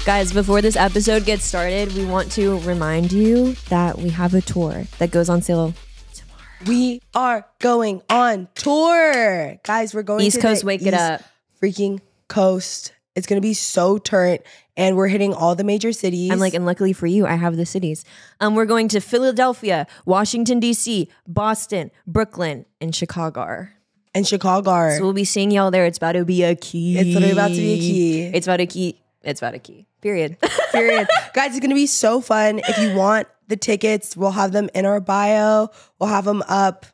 Guys, before this episode gets started, we want to remind you that we have a tour that goes on sale tomorrow. We are going on tour. Guys, we're going East to Coast, the wake it up. Freaking coast. It's going to be so turnt, and we're hitting all the major cities. And luckily for you, I have the cities. We're going to Philadelphia, Washington, D.C., Boston, Brooklyn, and Chicago. So we'll be seeing y'all there. It's about to be a key. It's literally about to be a key. It's about a key. It's about a key. Period. Period. Guys, it's going to be so fun. If you want the tickets, we'll have them in our bio. We'll have them up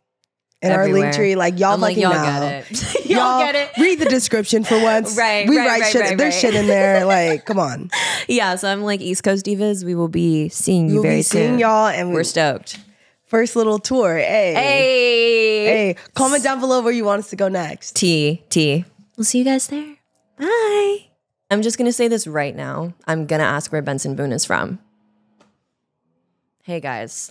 in our link tree. Like, y'all fucking y'all know. get it. y'all get it. Read the description for once. Right. We write shit. There's shit in there. Like, come on. Yeah. So I'm like, East Coast Divas, we will be seeing you very soon. Seeing y'all, and we're stoked. First little tour. Hey. Comment down below where you want us to go next. T. We'll see you guys there. Bye. I'm just going to say this right now. I'm going to ask where Benson Boone is from. Hey, guys.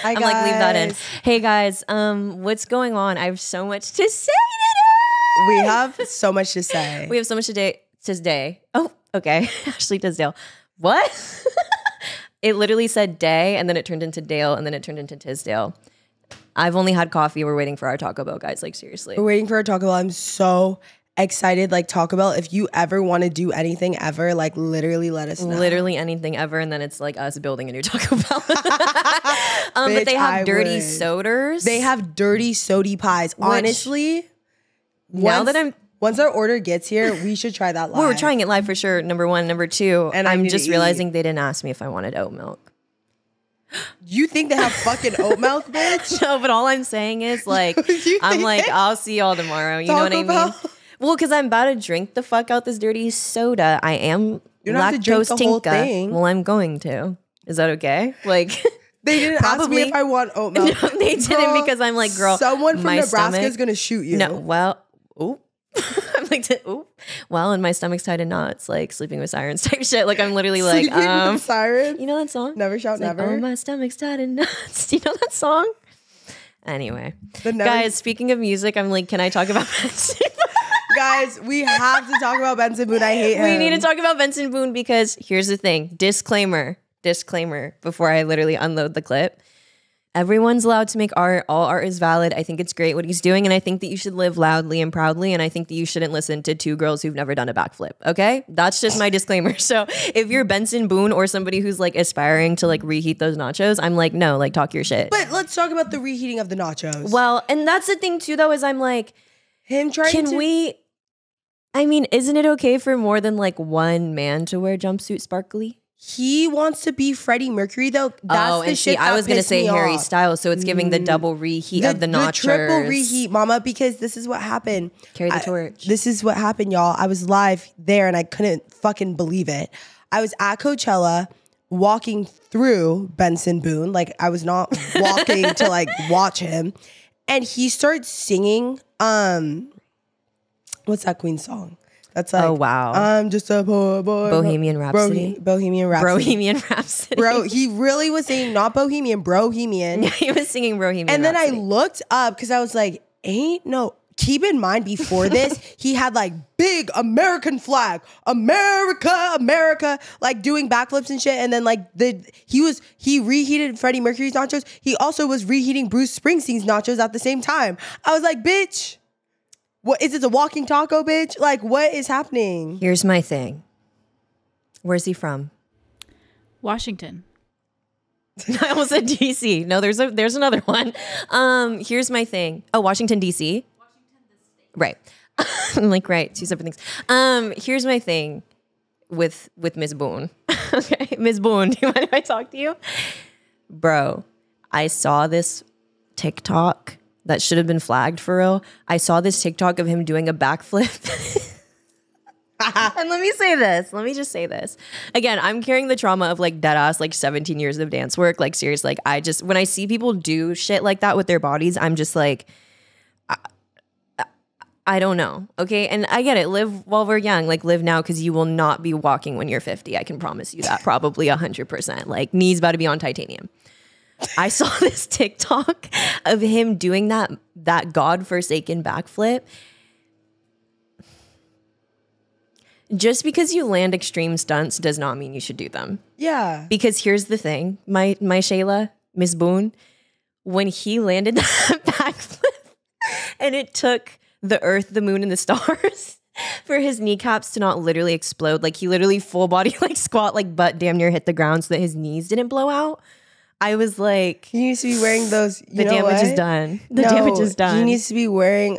Hi, guys. I'm like, leave that in. Hey, guys. What's going on? I have so much to say today. We have so much to say. We have so much today. Oh, okay. Ashley Tisdale. What? It literally said day, and then it turned into Dale, and then it turned into Tisdale. I've only had coffee. We're waiting for our Taco Bell, guys. Like, seriously. We're waiting for our Taco Bell. I'm so excited. Like, Taco Bell, if you ever want to do anything ever, like, literally let us know. Literally anything ever, and then it's like us building a new Taco Bell. But they have dirty sodas. They have dirty sody pies. Honestly, once our order gets here, we should try that live. Well, we're trying it live for sure, number one. Number two, and I'm just realizing they didn't ask me if I wanted oat milk. You think they have fucking oat milk, bitch? No, but all I'm saying is, like, I'm like, I'll see y'all tomorrow. You know what I mean? Well, because I'm about to drink the fuck out this dirty soda. I am lactose tinka. Well, I'm going to. Is that okay? Like, they didn't ask me if I want oat milk. No, they didn't, because I'm like, girl, someone from Nebraska is gonna shoot you. No, well, I'm like, well, and my stomach's tied in knots, like sleeping with sirens type shit. Like, I'm literally like, sleeping with sirens. You know that song? Never shout it's never. Like, oh, my stomach's tied in knots. Do you know that song? Anyway, guys, speaking of music, I'm like, can I talk about Benson? Guys, we have to talk about Benson Boone. I hate him. We need to talk about Benson Boone because here's the thing. Disclaimer, before I literally unload the clip. Everyone's allowed to make art. All art is valid. I think it's great what he's doing, and I think that you should live loudly and proudly, and I think that you shouldn't listen to two girls who've never done a backflip, okay? That's just my disclaimer. So if you're Benson Boone or somebody who's like aspiring to like reheat those nachos, I'm like, no, like, talk your shit. But let's talk about the reheating of the nachos. Well, and that's the thing too, though, is I'm like, him trying to... I mean, isn't it okay for more than like one man to wear jumpsuit sparkly? He wants to be Freddie Mercury, though. That's the shit. I was gonna say Harry Styles, so it's giving the double reheat of the nachos. The triple reheat, mama, because this is what happened. Carry the torch. This is what happened, y'all. I was live there, and I couldn't fucking believe it. I was at Coachella, walking through Benson Boone. Like, I was not walking to like watch him, and he starts singing. What's that Queen song? That's like, oh wow, I'm just a poor boy. Bohemian Rhapsody. Bohemian Rhapsody. Bro, he really was saying not Bohemian, Brohemian. Yeah, he was singing Bohemian And then Rhapsody. I looked up because I was like, keep in mind before this, he had like big American flag, America, like doing backflips and shit. And then like he reheated Freddie Mercury's nachos. He also was reheating Bruce Springsteen's nachos at the same time. I was like, bitch. What is it, a walking taco, bitch? Like, what is happening? Here's my thing. Where's he from? Washington. I almost said DC. No, there's another one. Here's my thing. Oh, Washington, DC. Washington, the state. Right. I'm like, right, two separate things. Here's my thing with Ms. Boone. Okay, Ms. Boone, do you mind if I talk to you? Bro, I saw this TikTok that should have been flagged for real. I saw this TikTok of him doing a backflip. And let me just say this. Again, I'm carrying the trauma of like dead ass, like 17 years of dance work. Like, seriously, like when I see people do shit like that with their bodies, I'm just like, I don't know. Okay. And I get it. Live while we're young, like live now, because you will not be walking when you're 50. I can promise you that. Probably 100%. Like, knees about to be on titanium. I saw this TikTok of him doing that godforsaken backflip. Just because you land extreme stunts does not mean you should do them. Yeah. Because here's the thing, my Shayla, Miss Boone, when he landed that backflip and it took the earth, the moon, and the stars for his kneecaps to not literally explode. Like he literally full body like squat, like butt damn near hit the ground so that his knees didn't blow out. I was like, He needs to be wearing those. the damage is done. The damage is done. He needs to be wearing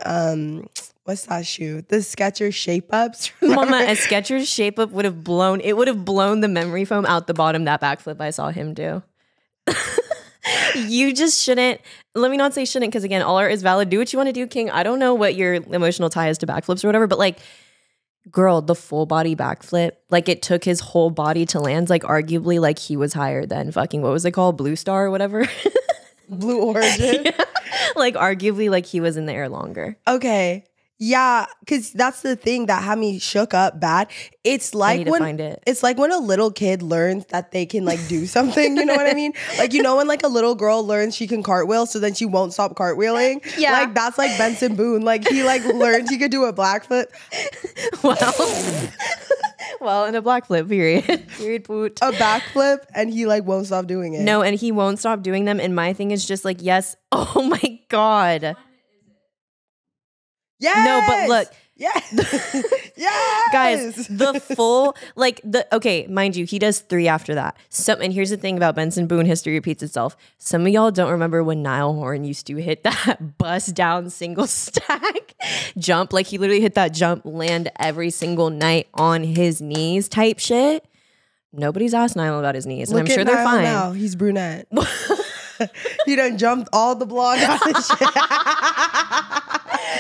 what's that shoe? The Skechers Shape Ups. Mama, a Skechers Shape Up would have blown the memory foam out the bottom, that backflip I saw him do. You just shouldn't, let me not say shouldn't, because again, all art is valid. Do what you want to do, King. I don't know what your emotional tie is to backflips or whatever, but like, girl, the full body backflip, like it took his whole body to land, like arguably like he was higher than fucking, what was it called? Blue Star or whatever? Blue Origin. Yeah. Like arguably like he was in the air longer. Okay. Yeah, because that's the thing that had me shook up bad. It's like it's like when a little kid learns that they can like do something, you know what I mean? Like, you know, when like a little girl learns she can cartwheel, so then she won't stop cartwheeling. Yeah. Like that's like Benson Boone. Like he like learned he could do a black flip. Well, in a black flip, period. Period, poot. A backflip, and he like won't stop doing it. No, and he won't stop doing them. And my thing is just like, yes, oh my God. Yes. No, but look. Yes. Yes. Guys, the full, okay, mind you, he does 3 after that. And here's the thing about Benson Boone, history repeats itself. Some of y'all don't remember when Niall Horan used to hit that bust down single stack jump. Like he literally hit that jump, land every single night on his knees type shit. Nobody's asked Niall about his knees. And I'm sure they're Niall fine. Now. He's brunette. He done jumped all the blonde out of shit.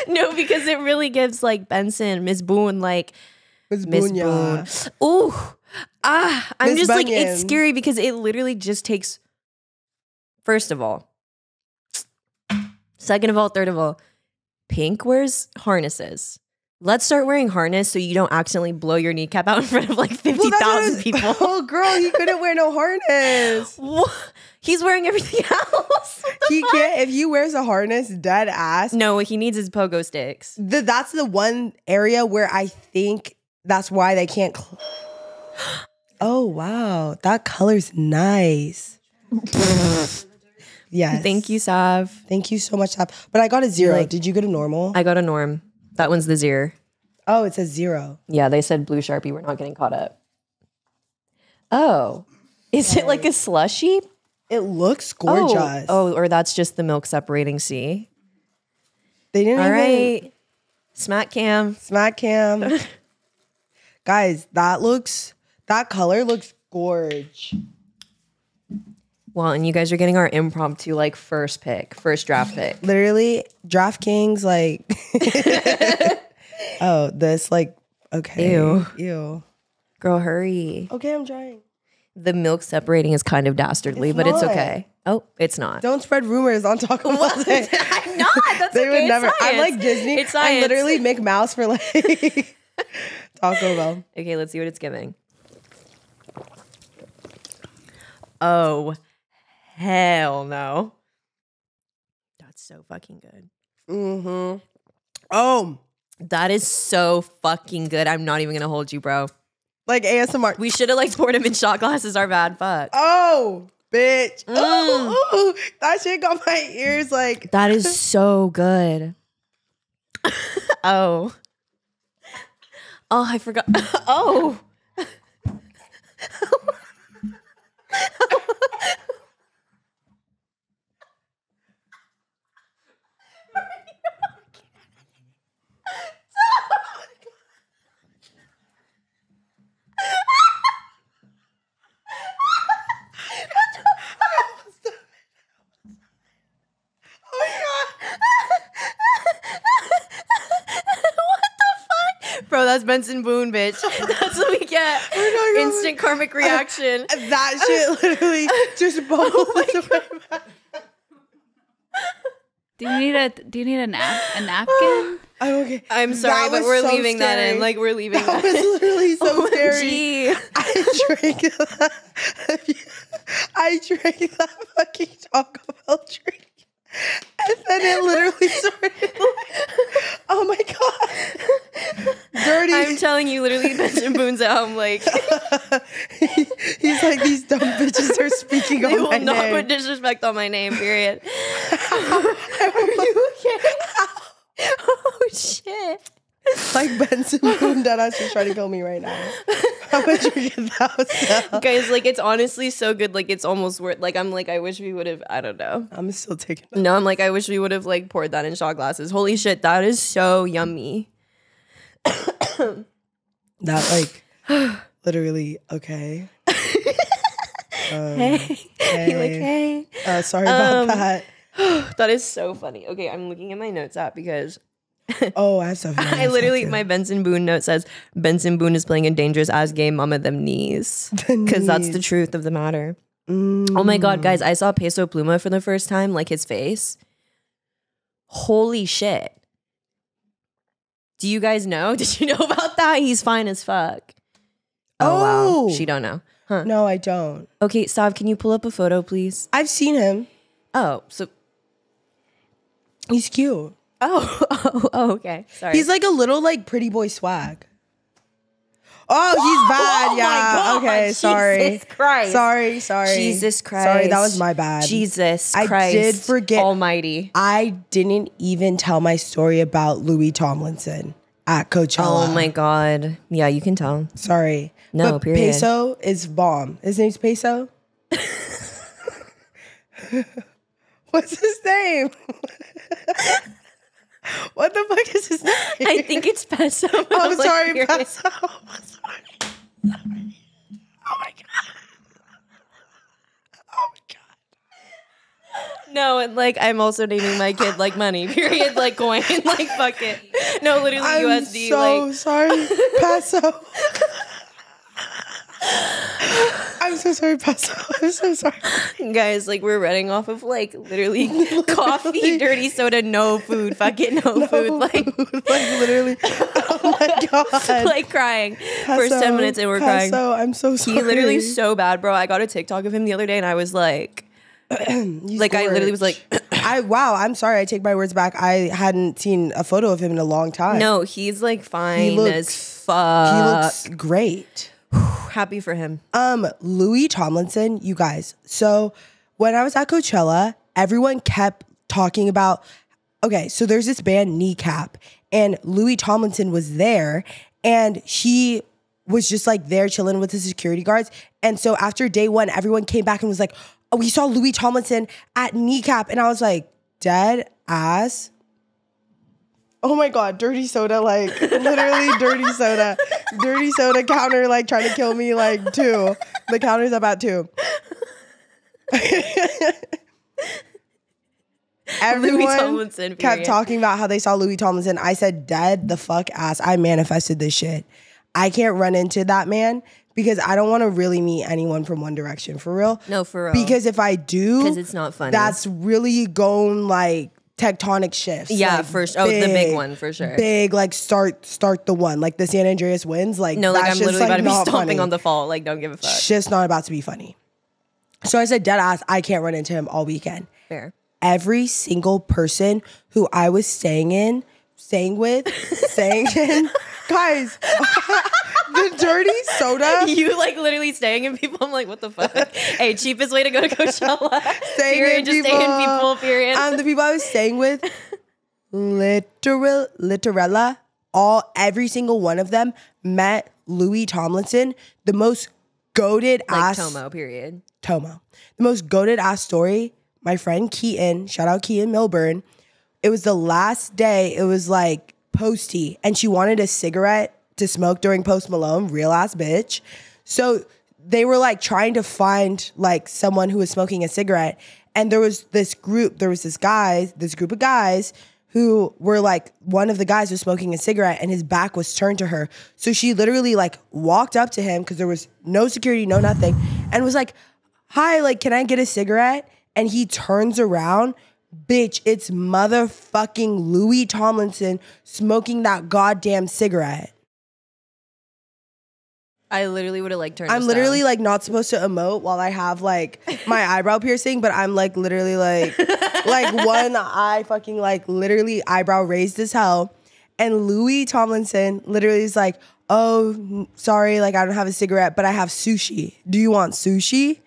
No, because it really gives like Benson, Miss Boone, like Miss Boone. Ooh. I'm Miss just like, Bunyan. it's scary because it literally just takes, first of all, second of all, third of all, Pink wears harnesses. Let's start wearing harness so you don't accidentally blow your kneecap out in front of like 50,000 people. Oh, girl, he couldn't wear no harness. He's wearing everything else. He can't. If he wears a harness, dead ass. No, what he needs is pogo sticks. That's the one area where I think that's why they can't. Oh, wow. That color's nice. Yes. Thank you, Sav. Thank you so much, Sav. But I got a 0. Like, did you get a normal? I got a norm. That one's the 0. Oh, it says 0. Yeah, they said blue Sharpie. We're not getting caught up. Oh. Is it like a slushie? It looks gorgeous. Oh, or that's just the milk separating C. They didn't All even... right. Smack cam. Smack cam. Guys, that color looks gorge. Well, and you guys are getting our impromptu like first draft pick. Literally, DraftKings, like... Oh, this, like... Okay. Ew. Girl, hurry. Okay, I'm trying. The milk separating is kind of dastardly, but it's okay. Oh, it's not. Don't spread rumors on Taco Bell. I'm not. That's They okay. would never. It's I'm science. like Disney. It's science. I'm literally Mickey Mouse for like Taco Bell. Okay, let's see what it's giving. Oh, hell no. That's so fucking good. Mm-hmm. Oh, that is so fucking good. I'm not even gonna hold you, bro. Like ASMR. We should have like poured him in shot glasses. Our bad. Fuck. Oh, bitch. Ooh, that shit got my ears like. That is so good. Oh, I forgot. Oh. Bro, that's Benson Boone, bitch. That's what we get. Instant karmic reaction. That shit literally just bubbled into my mouth. Do you need a napkin? I'm okay. I'm sorry, but we're leaving that in. Like, we're leaving that. That was literally so scary. OMG. I drank that fucking Taco Bell drink. And then it literally started like, oh my God. Dirty I'm telling you, literally, Benson Boone's at home, like, He's like, these dumb bitches are speaking they on will my not name. put disrespect on my name, period. Oh, shit. Like Benson Boone deadass is trying to kill me right now. How much you get that sell? Guys, like, it's honestly so good. Like, it's almost worth, like, I'm like, I wish we would have, I don't know. I'm still taking it. No, I'm like, I wish we would have, like, poured that in shot glasses. Holy shit, that is so yummy. That, like, literally, okay. Hey. You're like, hey. Sorry about that. That is so funny. Okay, I'm looking at my notes app because Oh, I have stuff. I literally, my Benson Boone note says, Benson Boone is playing a dangerous ass game, mama them knees. Because that's the truth of the matter. Oh my God, guys, I saw Peso Pluma for the first time, like his face. Holy shit. Do you guys know? Did you know about that? He's fine as fuck. Oh, wow. She don't know. Huh. No, I don't. Okay, Sav, can you pull up a photo, please? I've seen him. Oh, so... He's cute. Oh, okay. Sorry. He's like a little like pretty boy swag. Oh, he's bad. Oh my Yeah. God. Okay. Sorry. Jesus Christ. Sorry. Jesus Christ. Sorry, that was my bad. Jesus I Christ. did forget. Almighty. I didn't even tell my story about Louis Tomlinson at Coachella. Oh my God. Yeah, you can tell. Sorry. No, but period. Peso is bomb. His name's Peso. What's his name? What the fuck is his name? I think it's Peso. I'm sorry, Like, Peso. I'm sorry. Oh my God. Oh my God. No, and like I'm also naming my kid like money. Period. Like coin. Like fuck it. No, literally I'm USD. so like sorry, Peso. I'm so sorry, Peso. I'm so sorry. guys, like we're running off of like literally coffee, dirty soda, no food, fucking no food. Like literally. Oh my God. like crying. First 10 minutes and we're crying. Peso, I'm so sorry. He literally so bad, bro. I got a TikTok of him the other day and I was like, like I literally was like, I'm sorry. I take my words back. I hadn't seen a photo of him in a long time. no, he's like fine looks- as fuck. He looks great. Happy for him. Louis Tomlinson, you guys. So when I was at Coachella, everyone kept talking about, okay, so there's this band Kneecap and Louis Tomlinson was there and he was just like there chilling with the security guards. And so after day one, everyone came back and was like, oh, we saw Louis Tomlinson at Kneecap. And I was like, dead ass. Oh my God, dirty soda, like literally dirty soda. Dirty soda counter, like trying to kill me, like 2. The counter's up at 2. Everyone Tomlinson, kept period. talking about how they saw Louis Tomlinson. I said, dead the fuck ass. I manifested this shit. I can't run into that man because I don't want to really meet anyone from One Direction, for real. No, for real. Because if I do, because it's not funny. that's really going like tectonic shifts. Yeah, like, for sure. Oh, the big one for sure. Big, like start the one, like the San Andreas winds. Like No, like that I'm shit's, literally about to be not stomping funny. on the fall. Like, don't give a fuck. Shit's not about to be funny. So I said, dead ass, I can't run into him all weekend. Fair. Every single person who I was staying in, guys, the dirty soda. You like literally staying in people. I'm like, what the fuck? Hey, cheapest way to go to Coachella. Period. Just stay in people. Period. The people I was staying with, literella, every single one of them met Louis Tomlinson, the most goated like ass Tomo. Period. Tomo. The most goated ass story. My friend Keaton, shout out Keaton Milburn. It was the last day. It was like Posty, and she wanted a cigarette to smoke during Post Malone. Real ass bitch. So they were like trying to find like someone who was smoking a cigarette, and there was this group of guys who were like, one of the guys was smoking a cigarette and his back was turned to her. So she literally like walked up to him because there was no security, no nothing, and was like, hi, like, can I get a cigarette? And he turns around, bitch, it's motherfucking Louis Tomlinson smoking that goddamn cigarette. I literally would have like turned. I'm this literally down. like not supposed to emote while I have like my eyebrow piercing, but I'm like literally like one eye fucking like literally eyebrow raised as hell. And Louis Tomlinson literally is like, oh, sorry, like I don't have a cigarette, but I have sushi. Do you want sushi?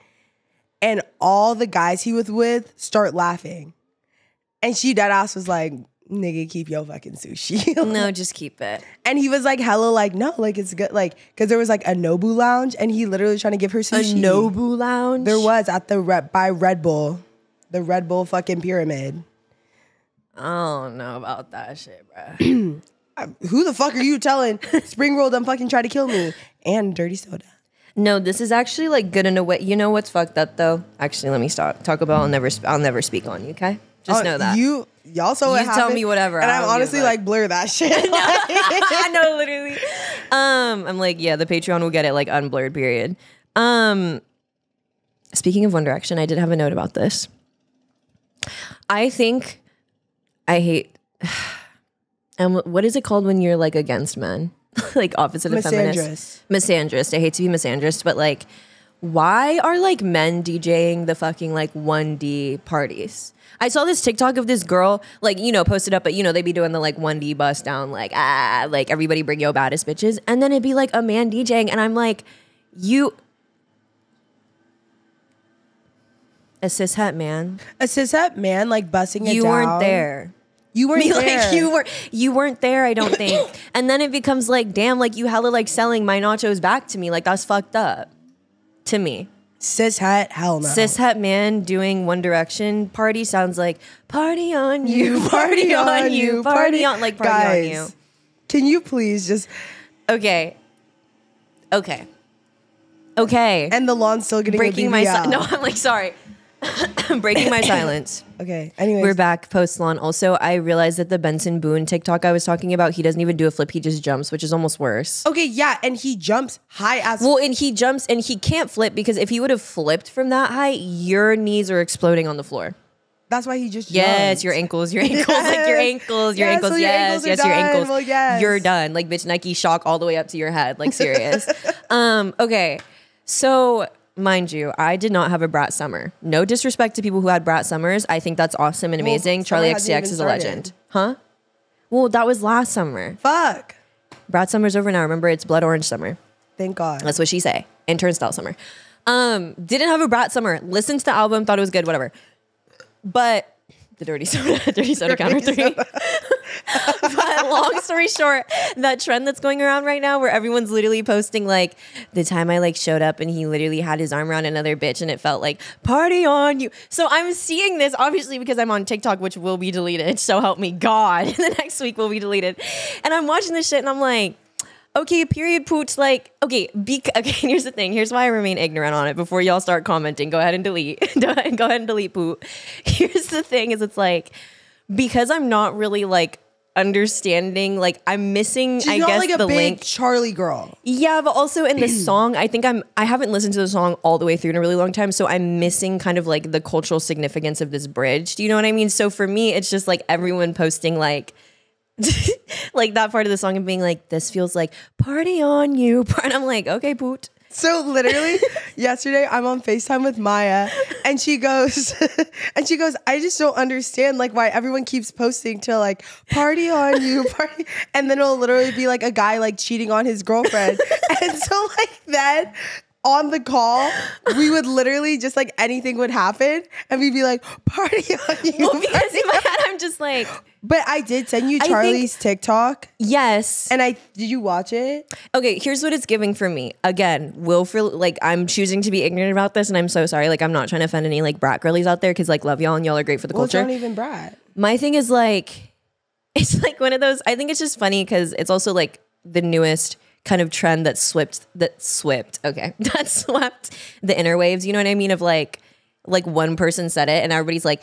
And all the guys he was with start laughing. And she dead ass was like, nigga, keep your fucking sushi. No, just keep it. And he was like hella like, no, like it's good. Like, because there was like a Nobu lounge and he literally was trying to give her sushi. A Nobu lounge? There was at the by Red Bull. The Red Bull fucking pyramid. I don't know about that shit, bro. Who the fuck are you telling Spring Roll done fucking try to kill me? And dirty soda. No, this is actually like good in a way. You know what's fucked up though? Actually, let me stop. Talk about I'll never speak on you, okay? Just know that. Y'all saw what You tell happened, me whatever. and I I'm don't give a honestly fuck. like blur that shit. I know, literally. I'm like, yeah, the Patreon will get it like unblurred, period. Speaking of One Direction, I did have a note about this. I hate what is it called when you're like against men? Like opposite of feminist. Misandrist. I hate to be misandrist, but like why are like men DJing the fucking like 1D parties? I saw this TikTok of this girl, like, you know, posted up, but you know, they be doing the like 1D bust down, like, like everybody bring your baddest bitches. And then it'd be like a man DJing. And I'm like, a cishet man. A cishet man like busting it You down. weren't there. You weren't there. Like you weren't there, I don't think. And then it becomes like, damn, like you hella like selling my nachos back to me. Like that's fucked up to me. Cishet, hell no. Cishet man doing One Direction party sounds like party on you, party on you, party on, like party Guys, on you. Can you please just Okay. And the lawn's still getting breaking my BBL. no, I'm like sorry. Breaking my silence. Okay. Anyways, We're back post lawn. Also, I realized that the Benson Boone TikTok I was talking about, he doesn't even do a flip. He just jumps, which is almost worse. Okay, yeah, and he jumps high as Well, and he jumps and he can't flip because if he would have flipped from that height, your knees are exploding on the floor. That's why he just Yes, jumped. your ankles, like your ankles, Yes, so your yes, ankles are your done. ankles. Well, yes. You're done. Like bitch, Nike shock all the way up to your head. Like serious. Okay, so mind you, I did not have a brat summer. No disrespect to people who had brat summers. I think that's awesome and amazing. Well, Charlie summer hasn't XCX even is a started. legend. Huh? Well, that was last summer. Fuck. Brat summer's over now. Remember, it's blood orange summer. Thank God. That's what she say. And turnstile summer. Didn't have a brat summer. Listened to the album, thought it was good, whatever. But the dirty soda counter 3. But long story short, that trend that's going around right now where everyone's literally posting like the time I like showed up and he literally had his arm around another bitch and it felt like party on you. So I'm seeing this obviously because I'm on TikTok, which will be deleted. So help me God. The next week will be deleted. And I'm watching this shit and I'm like, okay, period poots, like, okay, here's the thing. Here's why I remain ignorant on it before y'all start commenting. Go ahead and delete. Go ahead and delete poot. Here's the thing is it's like, because I'm not really like understanding, like I'm missing, She's I not guess like a the big link. Charlie girl. Yeah, but also in the song, I think I haven't listened to the song all the way through in a really long time. So I'm missing kind of like the cultural significance of this bridge. Do you know what I mean? So for me, it's just like everyone posting like, like that part of the song and being like, this feels like party on you. And I'm like, okay, poot. So literally yesterday I'm on FaceTime with Maya and she goes, I just don't understand like why everyone keeps posting to like party on you, party. And then it'll literally be like a guy like cheating on his girlfriend. And so like then on the call, we would literally just like anything would happen and we'd be like, party on you. Well, because in my head, I'm just like, but I did send you Charlie's TikTok. yes. And did you watch it? Okay, here's what it's giving for me. Again, like I'm choosing to be ignorant about this and I'm so sorry. Like I'm not trying to offend any like brat girlies out there because like love y'all and y'all are great for the Well, it's culture. not even brat. My thing is like, it's like one of those, I think it's just funny because it's also like the newest kind of trend that swept the interwaves. You know what I mean? Of like one person said it and everybody's like,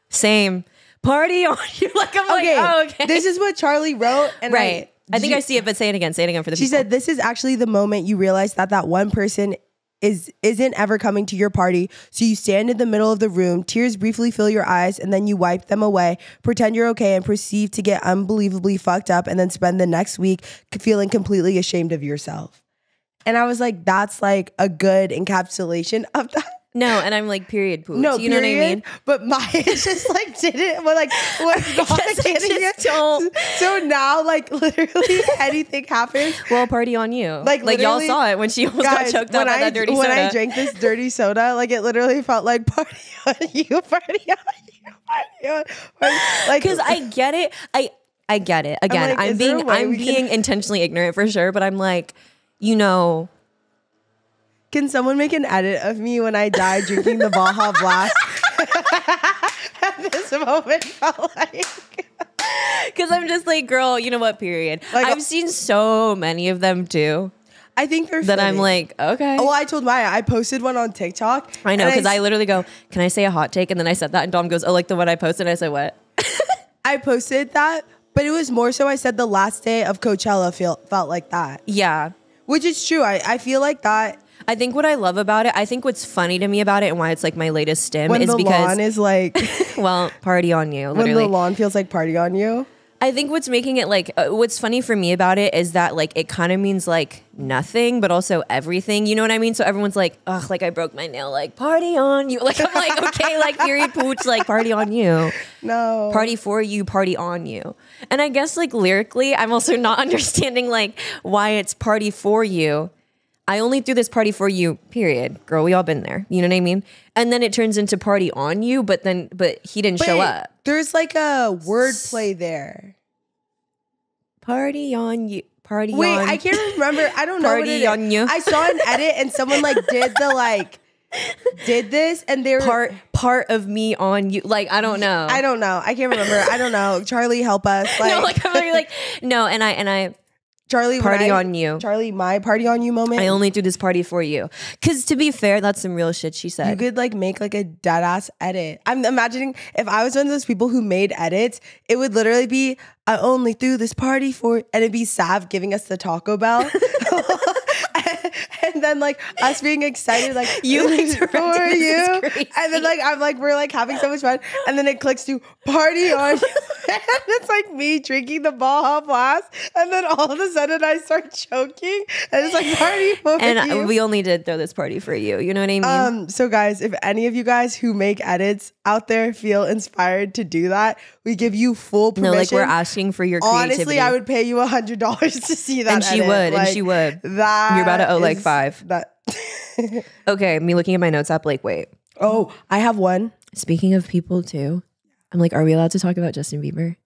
same. Party on you. Like I'm Okay, like, oh, okay. This is what Charlie wrote. And Right. I think I see it, but say it again. Say it again for the She people. said, this is actually the moment you realize that one person isn't ever coming to your party. So you stand in the middle of the room, tears briefly fill your eyes, and then you wipe them away, pretend you're okay, and proceed to get unbelievably fucked up, and then spend the next week feeling completely ashamed of yourself. And I was like, that's like a good encapsulation of that. No, and I'm like, period pooch. No, you know what I mean? But mine just like didn't, but like was not getting it. Don't. So now, like literally, anything happens. Well, party on you. Like y'all literally, saw it when she almost got choked up by that dirty soda. When I drank this dirty soda, like it literally felt like party on you, party on you, party on. Like, because I get it. I get it. Again, like, I'm being intentionally ignorant for sure, but I'm like, can someone make an edit of me when I die drinking the Baja Blast? At this moment felt like. Because I'm just like, girl, you know what, period. Like, I've seen so many of them too. I think they're that funny. I'm like, okay. Well, I told Maya, I posted one on TikTok. I know, because I literally go, can I say a hot take? And then I said that, and Dom goes, oh, like the one I posted? And I said, what? I posted that, but it was more so I said the last day of Coachella felt like that. Yeah. Which is true. I feel like that. I think what I love about it, I think what's funny to me about it and why it's like my latest stim when is the because lawn is like well, party on you, literally. When the lawn feels like party on you. I think what's making it like what's funny for me about it is that like it kind of means like nothing but also everything, you know what I mean? So everyone's like, ugh, like I broke my nail, like party on you. Like I'm like, okay, like period pooch, like party on you. No. Party for you, party on you. And I guess like lyrically, I'm also not understanding like why it's party for you. I only threw this party for you, period. Girl, we all been there. You know what I mean? And then it turns into party on you, but he didn't show up. There's like a wordplay there. Party on you. Party Wait, on. I can't remember. I don't know what it is. Party on you. I saw an edit and someone like did this and they were part of me on you. Like, I don't know. I can't remember. I don't know. Charlie, help us. Like, no, like I'm literally like, no, and I Charlie, party on you. Charlie, my party on you moment. I only do this party for you. Because to be fair, that's some real shit she said. You could like make like a dead ass edit. I'm imagining if I was one of those people who made edits, it would literally be, I only threw this party for, and it'd be Sav giving us the Taco Bell. And then like us being excited, like you like for you, and then like I'm like we're like having so much fun, and then it clicks to party on you, and it's like me drinking the Baja Blast, and then all of a sudden I start choking, and it's like party for and you. We only did throw this party for you. You know what I mean? So guys, if any of you guys who make edits out there feel inspired to do that, we give you full permission. No, like we're asking for your creativity. Honestly, I would pay you $100 to see that. And she edit. would, like, and she would. That you're about to owe like 5. That. Okay, me looking at my notes app, like, wait. Oh, I have one. Speaking of people too, I'm like, are we allowed to talk about Justin Bieber?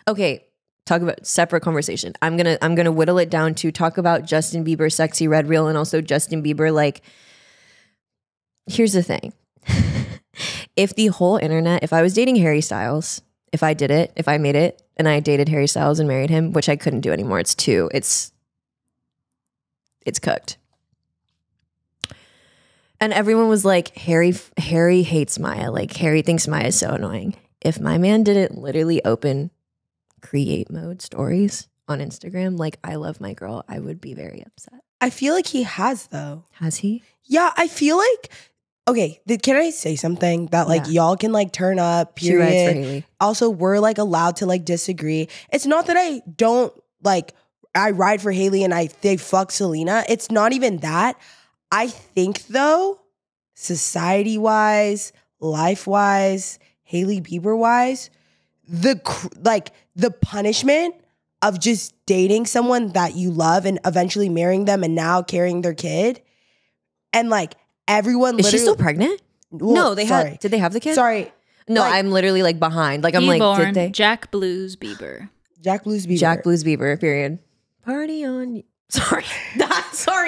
Okay, talk about separate conversation. I'm gonna whittle it down to talk about Justin Bieber sexy red reel and also Justin Bieber. Like, here's the thing. If the whole internet, if I was dating Harry Styles, if I made it and I dated Harry Styles and married him, which I couldn't do anymore. It's cooked. And everyone was like, Harry hates Maya. Like, Harry thinks Maya is so annoying. If my man didn't literally open create mode stories on Instagram, like, I love my girl, I would be very upset. I feel like he has, though. Has he? Yeah, I feel like, okay, can I say something that like y'all can like turn up, period. She writes for Haley. Also, we're like allowed to like disagree. It's not that I don't like, I ride for Haley and they fuck Selena. It's not even that. I think though, society-wise, life-wise, Hailey Bieber-wise, the punishment of just dating someone that you love and eventually marrying them and now carrying their kid, and like everyone Is she still pregnant? Well, no, did they have the kid? Sorry. No, like, I'm literally like behind. Like I'm like, born did they? Jack Blues Bieber. Jack Blues Bieber, period. Party on you. Sorry.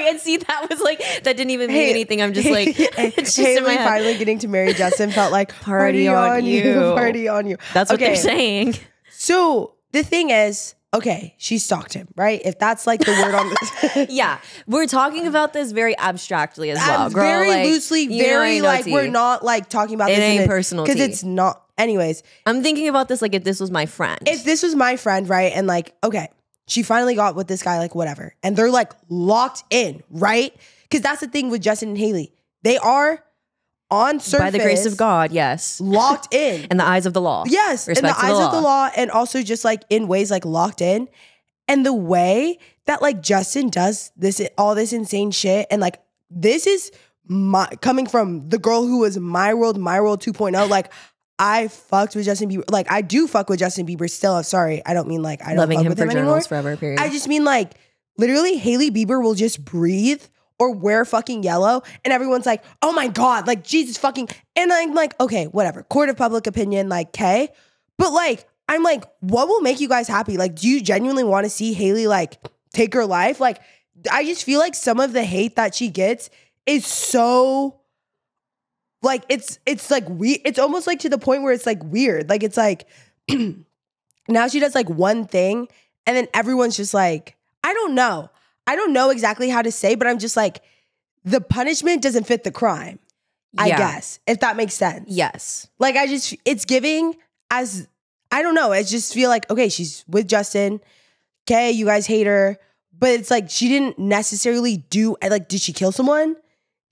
And see, that was like, that didn't even mean anything. I'm just like, it's just in my Haley head. finally getting to marry Justin felt like party on you. Party on you. That's what they're saying. So the thing is, okay, she stalked him, right? If that's like the word on this. Yeah. We're talking about this very abstractly as well, girl. Very like, loosely, very like, we're not like talking about this. It ain't personal because it's not. Anyways. I'm thinking about this like if this was my friend. If this was my friend, right? And like, okay, she finally got with this guy, like whatever. And they're like locked in, right? Because that's the thing with Justin and Haley. They are on surface. By the grace of God, yes. Locked in. In the eyes of the law. Yes. In the eyes of the law. And also just like in ways like locked in. And the way that like Justin does all this insane shit. And like this is coming from the girl who was my world 2.0, like I fucked with Justin Bieber. Like I do fuck with Justin Bieber still. I'm sorry. I don't mean like I don't Loving fuck him with for him anymore. journals forever, period. I just mean like literally Hailey Bieber will just breathe or wear fucking yellow and everyone's like, oh my God, like Jesus fucking, and I'm like, okay, whatever. Court of public opinion, like, okay. But like, I'm like, what will make you guys happy? Like, do you genuinely want to see Hailey like take her life? Like, I just feel like some of the hate that she gets is so like, it's like it's almost like to the point where it's like weird. Like, it's like now she does like one thing and then everyone's just like, I don't know exactly how to say, but I'm just like, the punishment doesn't fit the crime, I guess, if that makes sense. Yes. Like, it's giving as, I don't know, I just feel like, okay, she's with Justin. Okay, you guys hate her. But it's like, she didn't necessarily do, like, did she kill someone?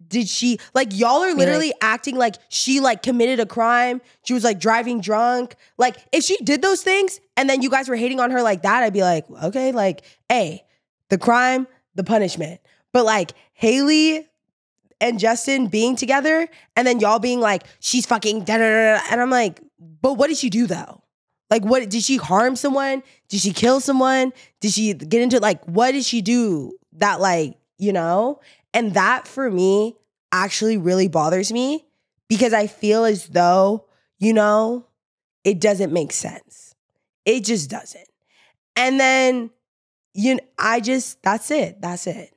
Did she, like, y'all are literally acting like she, like, committed a crime. She was, like, driving drunk. Like, if she did those things and then you guys were hating on her like that, I'd be like, okay, like, hey, the crime, the punishment. But, like, Hailey and Justin being together and then y'all being like, she's fucking da-da-da-da. And I'm like, but what did she do, though? Like, what, did she harm someone? Did she kill someone? Did she get into, like, what did she do that, like, you know? And that, for me, actually really bothers me because I feel as though, you know, it doesn't make sense. It just doesn't. And then, that's it. That's it.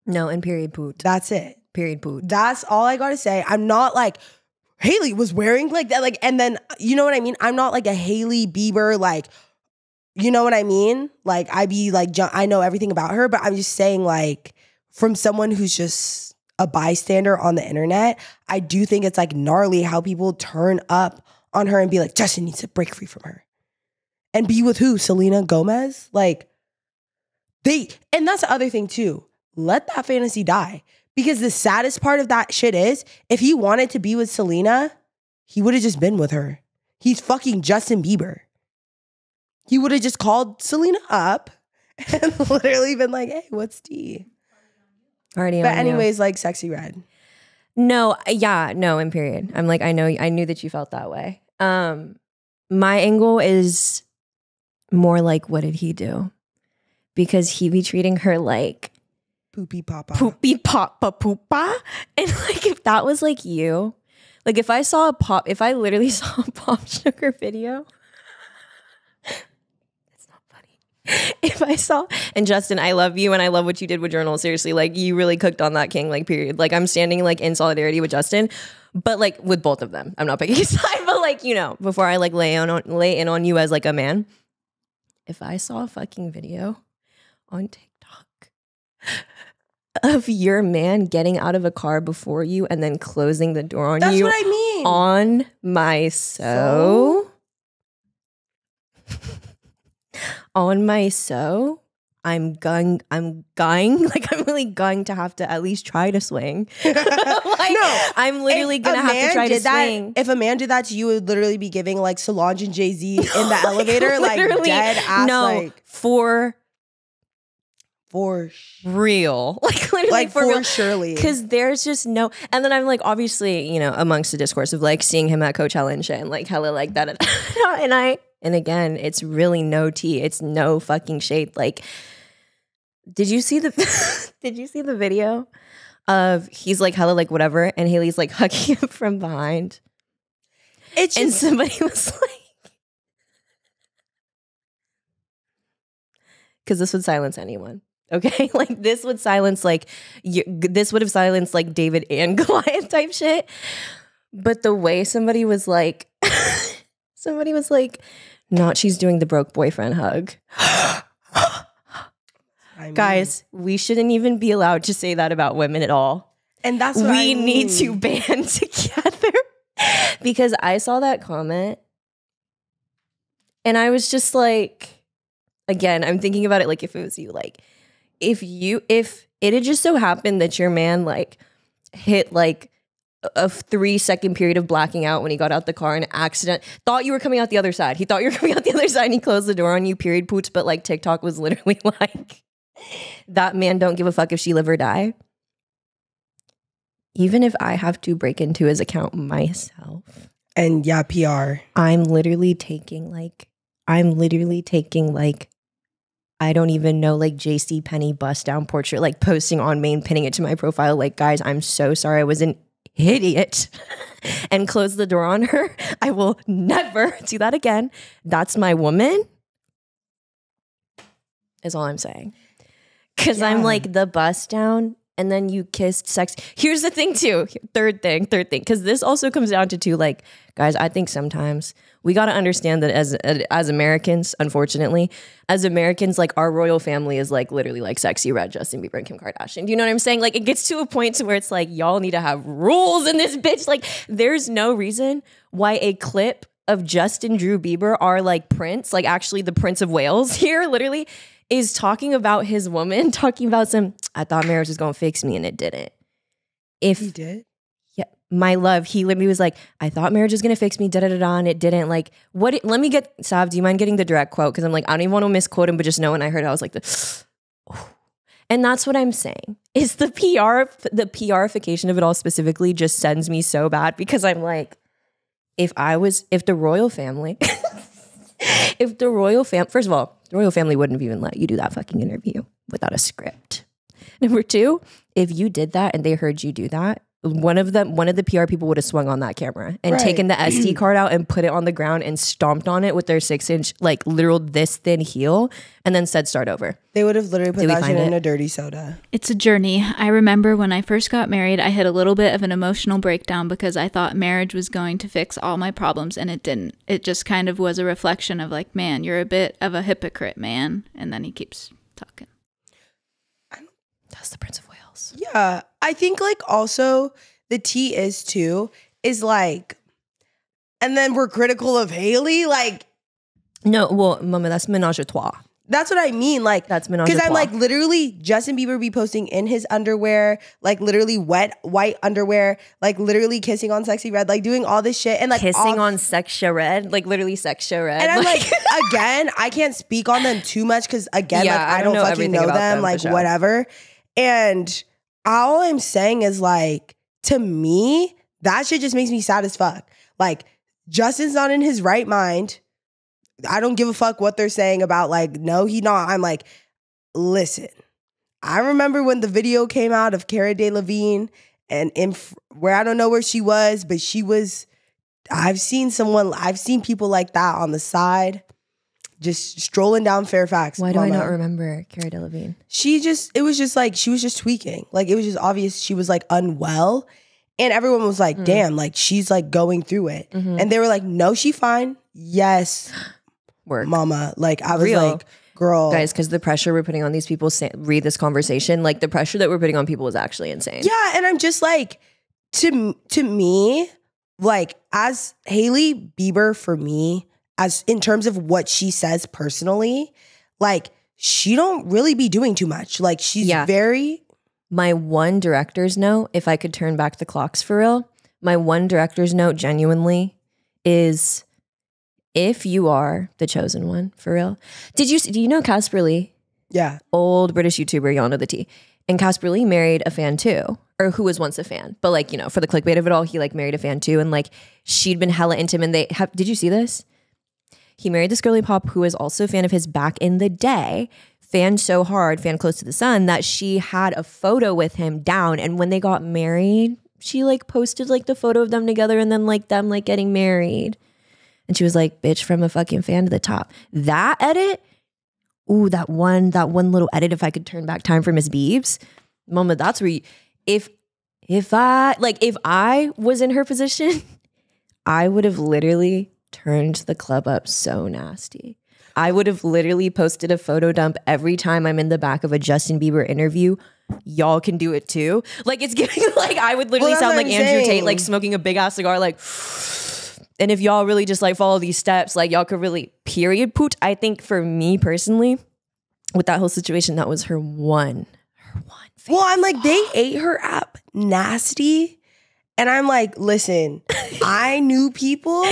No, and period poot. That's it. Period poot. That's all I gotta say. I'm not like, Hailey was wearing like that, like, and then, you know what I mean? I'm not like a Hailey Bieber, like, you know what I mean? Like, I be like, I know everything about her, but I'm just saying, like, from someone who's just a bystander on the internet, I do think it's like gnarly how people turn up on her and be like, Justin needs to break free from her. And be with who? Selena Gomez? Like, and that's the other thing too. Let that fantasy die. Because the saddest part of that shit is, if he wanted to be with Selena, he would have just been with her. He's fucking Justin Bieber. He would have just called Selena up and literally been like, hey, what's tea? Already. But anyways, like Sexy Red. No, yeah, no, and period. I'm like, I knew that you felt that way. My angle is more like, what did he do? Because he be treating her like Poopy papa. Poopy papa poopa. And like, if that was like you, like if I literally saw a Pop Sugar video, it's not funny. If I saw, and Justin, I love you and I love what you did with Journal. Seriously, like you really cooked on that king, like period. Like I'm standing like in solidarity with Justin, but like with both of them. I'm not picking a side, but like, you know, before I like lay in on you as like a man, if I saw a fucking video on TikTok of your man getting out of a car before you and then closing the door on That's you. What I mean. On my on my I'm really going to have to at least try to swing. Like, no, I'm literally gonna have to try to swing. If a man did that to you, it would literally be giving like Solange and Jay-Z in the elevator, like dead ass. No, like, for real, like literally like for real. surely, because there's just no. And then I'm like, obviously, you know, amongst the discourse of like seeing him at Coachella and shit, and like hella like that, and again, it's really no tea, it's no fucking shade. Like, did you see the video of he's like hella like whatever, and Hailey's like hugging him from behind? It's just, and somebody was like, because this would silence anyone. Okay, like this would silence like this would have silenced like David and Goliath type shit. But the way somebody was like, not she's doing the broke boyfriend hug. Guys, we shouldn't even be allowed to say that about women at all. And that's what we need to band together. Because I saw that comment and I was just like, again, I'm thinking about it like if it was you, like if it had just so happened that your man like hit like a 3-second period of blacking out when he got out the car and accident, thought you were coming out the other side. He thought you were coming out the other side and he closed the door on you, period poots. But like TikTok was literally like, that man don't give a fuck if she live or die. even if I have to break into his account myself. And yeah, PR. I'm literally taking like, I don't even know, like JC Penney bust down portrait, like posting on main, pinning it to my profile. Like, guys, I'm so sorry. I was an idiot and close the door on her. I will never do that again. That's my woman, is all I'm saying. Because I'm like the bust down and then you kissed sex. Here's the thing too. Third thing. Because this also comes down to two, like, guys, I think sometimes we got to understand that as Americans, unfortunately, as Americans, like our royal family is like literally like Sexy Red, Justin Bieber, and Kim Kardashian. Do you know what I'm saying? Like it gets to a point to where it's like, y'all need to have rules in this bitch. Like there's no reason why a clip of Justin Drew Bieber, our like Prince, like actually the Prince of Wales here, literally, is talking about his woman, talking about I thought marriage was going to fix me and it didn't. If He did? Yeah, my love, he literally was like, I thought marriage was going to fix me, da-da-da-da, and it didn't. Like, let me get, Sav, do you mind getting the direct quote? Because I'm like, I don't even want to misquote him, but just know when I heard it, I was like, and that's what I'm saying. Is the PRification of it all specifically just sends me so bad because I'm like, if the royal family, first of all, the royal family wouldn't have even let you do that fucking interview without a script. Number two, if you did that and they heard you do that, one of the PR people would have swung on that camera and taken the SD card out and put it on the ground and stomped on it with their 6-inch, like literal this thin heel and then said, start over. They would have literally put that shit in a dirty soda. It's a journey. I remember when I first got married, I hit a little bit of an emotional breakdown because I thought marriage was going to fix all my problems and it didn't. It just kind of was a reflection of like, man, you're a bit of a hypocrite, man. And then he keeps talking. That's the Prince of Wales. Yeah. I think like also the tea is too, is like, and then we're critical of Haley. Like, no, well, mama, that's menage a trois. That's what I mean. Like, that's menage a because trois. I'm like literally Justin Bieber be posting in his underwear, like literally wet white underwear, like literally kissing on Sexy Red, like doing all this shit and like kissing on Sexy Red, like literally Sexy Red. And I'm like, again, I can't speak on them too much because again, like I don't fucking know them, like whatever. And all I'm saying is like, to me, that shit just makes me sad as fuck. Like, Justin's not in his right mind. I don't give a fuck what they're saying about like, no, he not. I'm like, listen, I remember when the video came out of Cara Delevingne and where I don't know where she was, but I've seen people like that on the side. Just strolling down Fairfax. Why do I not remember Cara Delevingne? It was just like, she was just tweaking. Like, it was just obvious she was like unwell. And everyone was like, damn, like she's like going through it. And they were like, no, she fine. Yes. Work. Mama. Like, I was like, girl. Guys, because the pressure we're putting on these people, read this conversation, like the pressure that we're putting on people is actually insane. Yeah. And I'm just like, to me, like as Hailey Bieber for me, as in terms of what she says personally, like she don't really be doing too much. Like she's very. My one director's note, if I could turn back the clocks for real, my one director's note genuinely is, if you are the chosen one for real. Do you know Casper Lee? Yeah. Old British YouTuber, y'all know the tea. And Casper Lee married a fan too, or who was once a fan. But like, you know, for the clickbait of it all, he like married a fan too. And like she'd been hella into him and did you see this? He married this girly pop who was also a fan of his back in the day, fan so hard, fan close to the sun, that she had a photo with him down. And when they got married, she like posted like the photo of them together and then like them like getting married. And she was like, bitch, from a fucking fan to the top. That edit, ooh, that one little edit, if I could turn back time for Miss Biebs, mama, that's where if I was in her position, I would have literally turned the club up so nasty. I would have literally posted a photo dump every time I'm in the back of a Justin Bieber interview. Y'all can do it too. Like it's giving like I would literally sound like Andrew Tate, like smoking a big ass cigar, like. And if y'all really just like follow these steps, like y'all could really period poot. I think for me personally, with that whole situation, that was her one. Well, I'm like, they ate her up nasty. And I'm like, listen, I knew people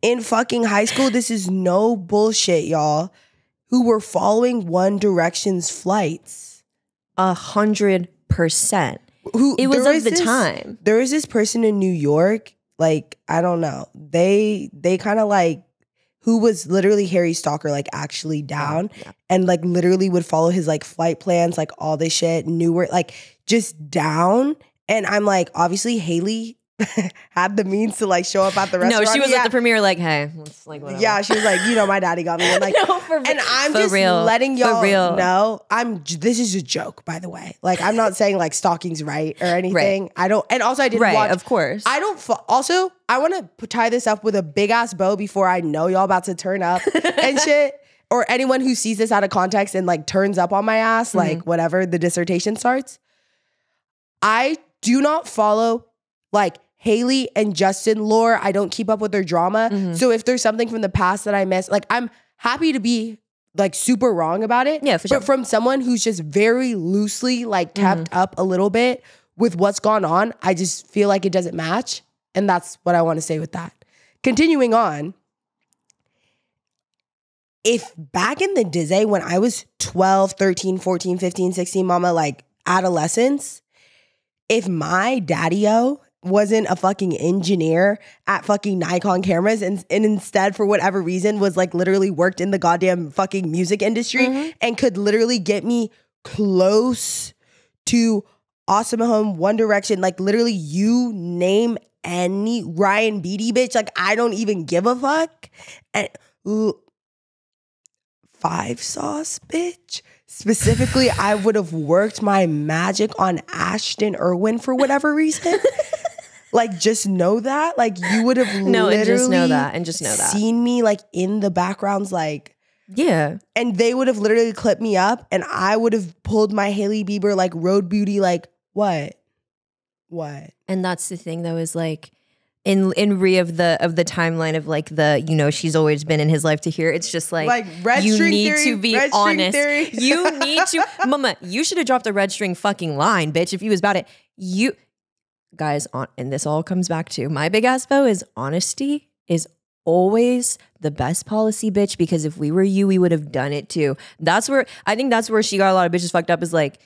in fucking high school, this is no bullshit, y'all, who were following One Direction's flights. 100%. it was of the time. There was this person in New York, like, I don't know. They kind of like, who was literally Harry Stalker, like actually down and like literally would follow his like flight plans, like all this shit, knew where, like just down. And I'm like, obviously Haley had the means to like show up at the restaurant. No, she was at the premiere like, hey, it's like whatever. Yeah, she was like, you know, my daddy got me. And like, No, and I'm just letting y'all know, this is a joke, by the way. Like, I'm not saying like stalking's right or anything. I don't, and also I didn't watch. Of course. I don't, also, I want to tie this up with a big ass bow before I know y'all about to turn up and shit. Or anyone who sees this out of context and like turns up on my ass, like whatever the dissertation starts. I do not follow like Haley and Justin lore. I don't keep up with their drama. So if there's something from the past that I miss, like I'm happy to be like super wrong about it. Yeah, for sure. But from someone who's just very loosely like kept up a little bit with what's gone on, I just feel like it doesn't match. And that's what I want to say with that. Continuing on. If back in the day when I was 12, 13, 14, 15, 16, mama, like adolescence, if my daddy-o wasn't a fucking engineer at fucking Nikon cameras and instead for whatever reason was like literally worked in the goddamn fucking music industry and could literally get me close to Awesome Home, One Direction, like literally you name any Ryan Beatty bitch, like I don't even give a fuck. And Five Sauce bitch. Specifically, I would have worked my magic on Ashton Irwin for whatever reason. Like, just know that. Like, you would have literally and just know that. Seen me, like, in the backgrounds, like... Yeah. And they would have literally clipped me up, and I would have pulled my Hailey Bieber, like, road booty, like, what? And that's the thing, though, is, like... In re of the timeline of like the, you know, she's always been in his life to hear. It's just like you need to be honest. You need to, mama. You should have dropped a red string fucking line, bitch. If you was about it, you guys on, and this all comes back to my big ass vow is honesty is always the best policy, bitch. Because if we were you, we would have done it too. That's where I think that's where she got a lot of bitches fucked up. Is like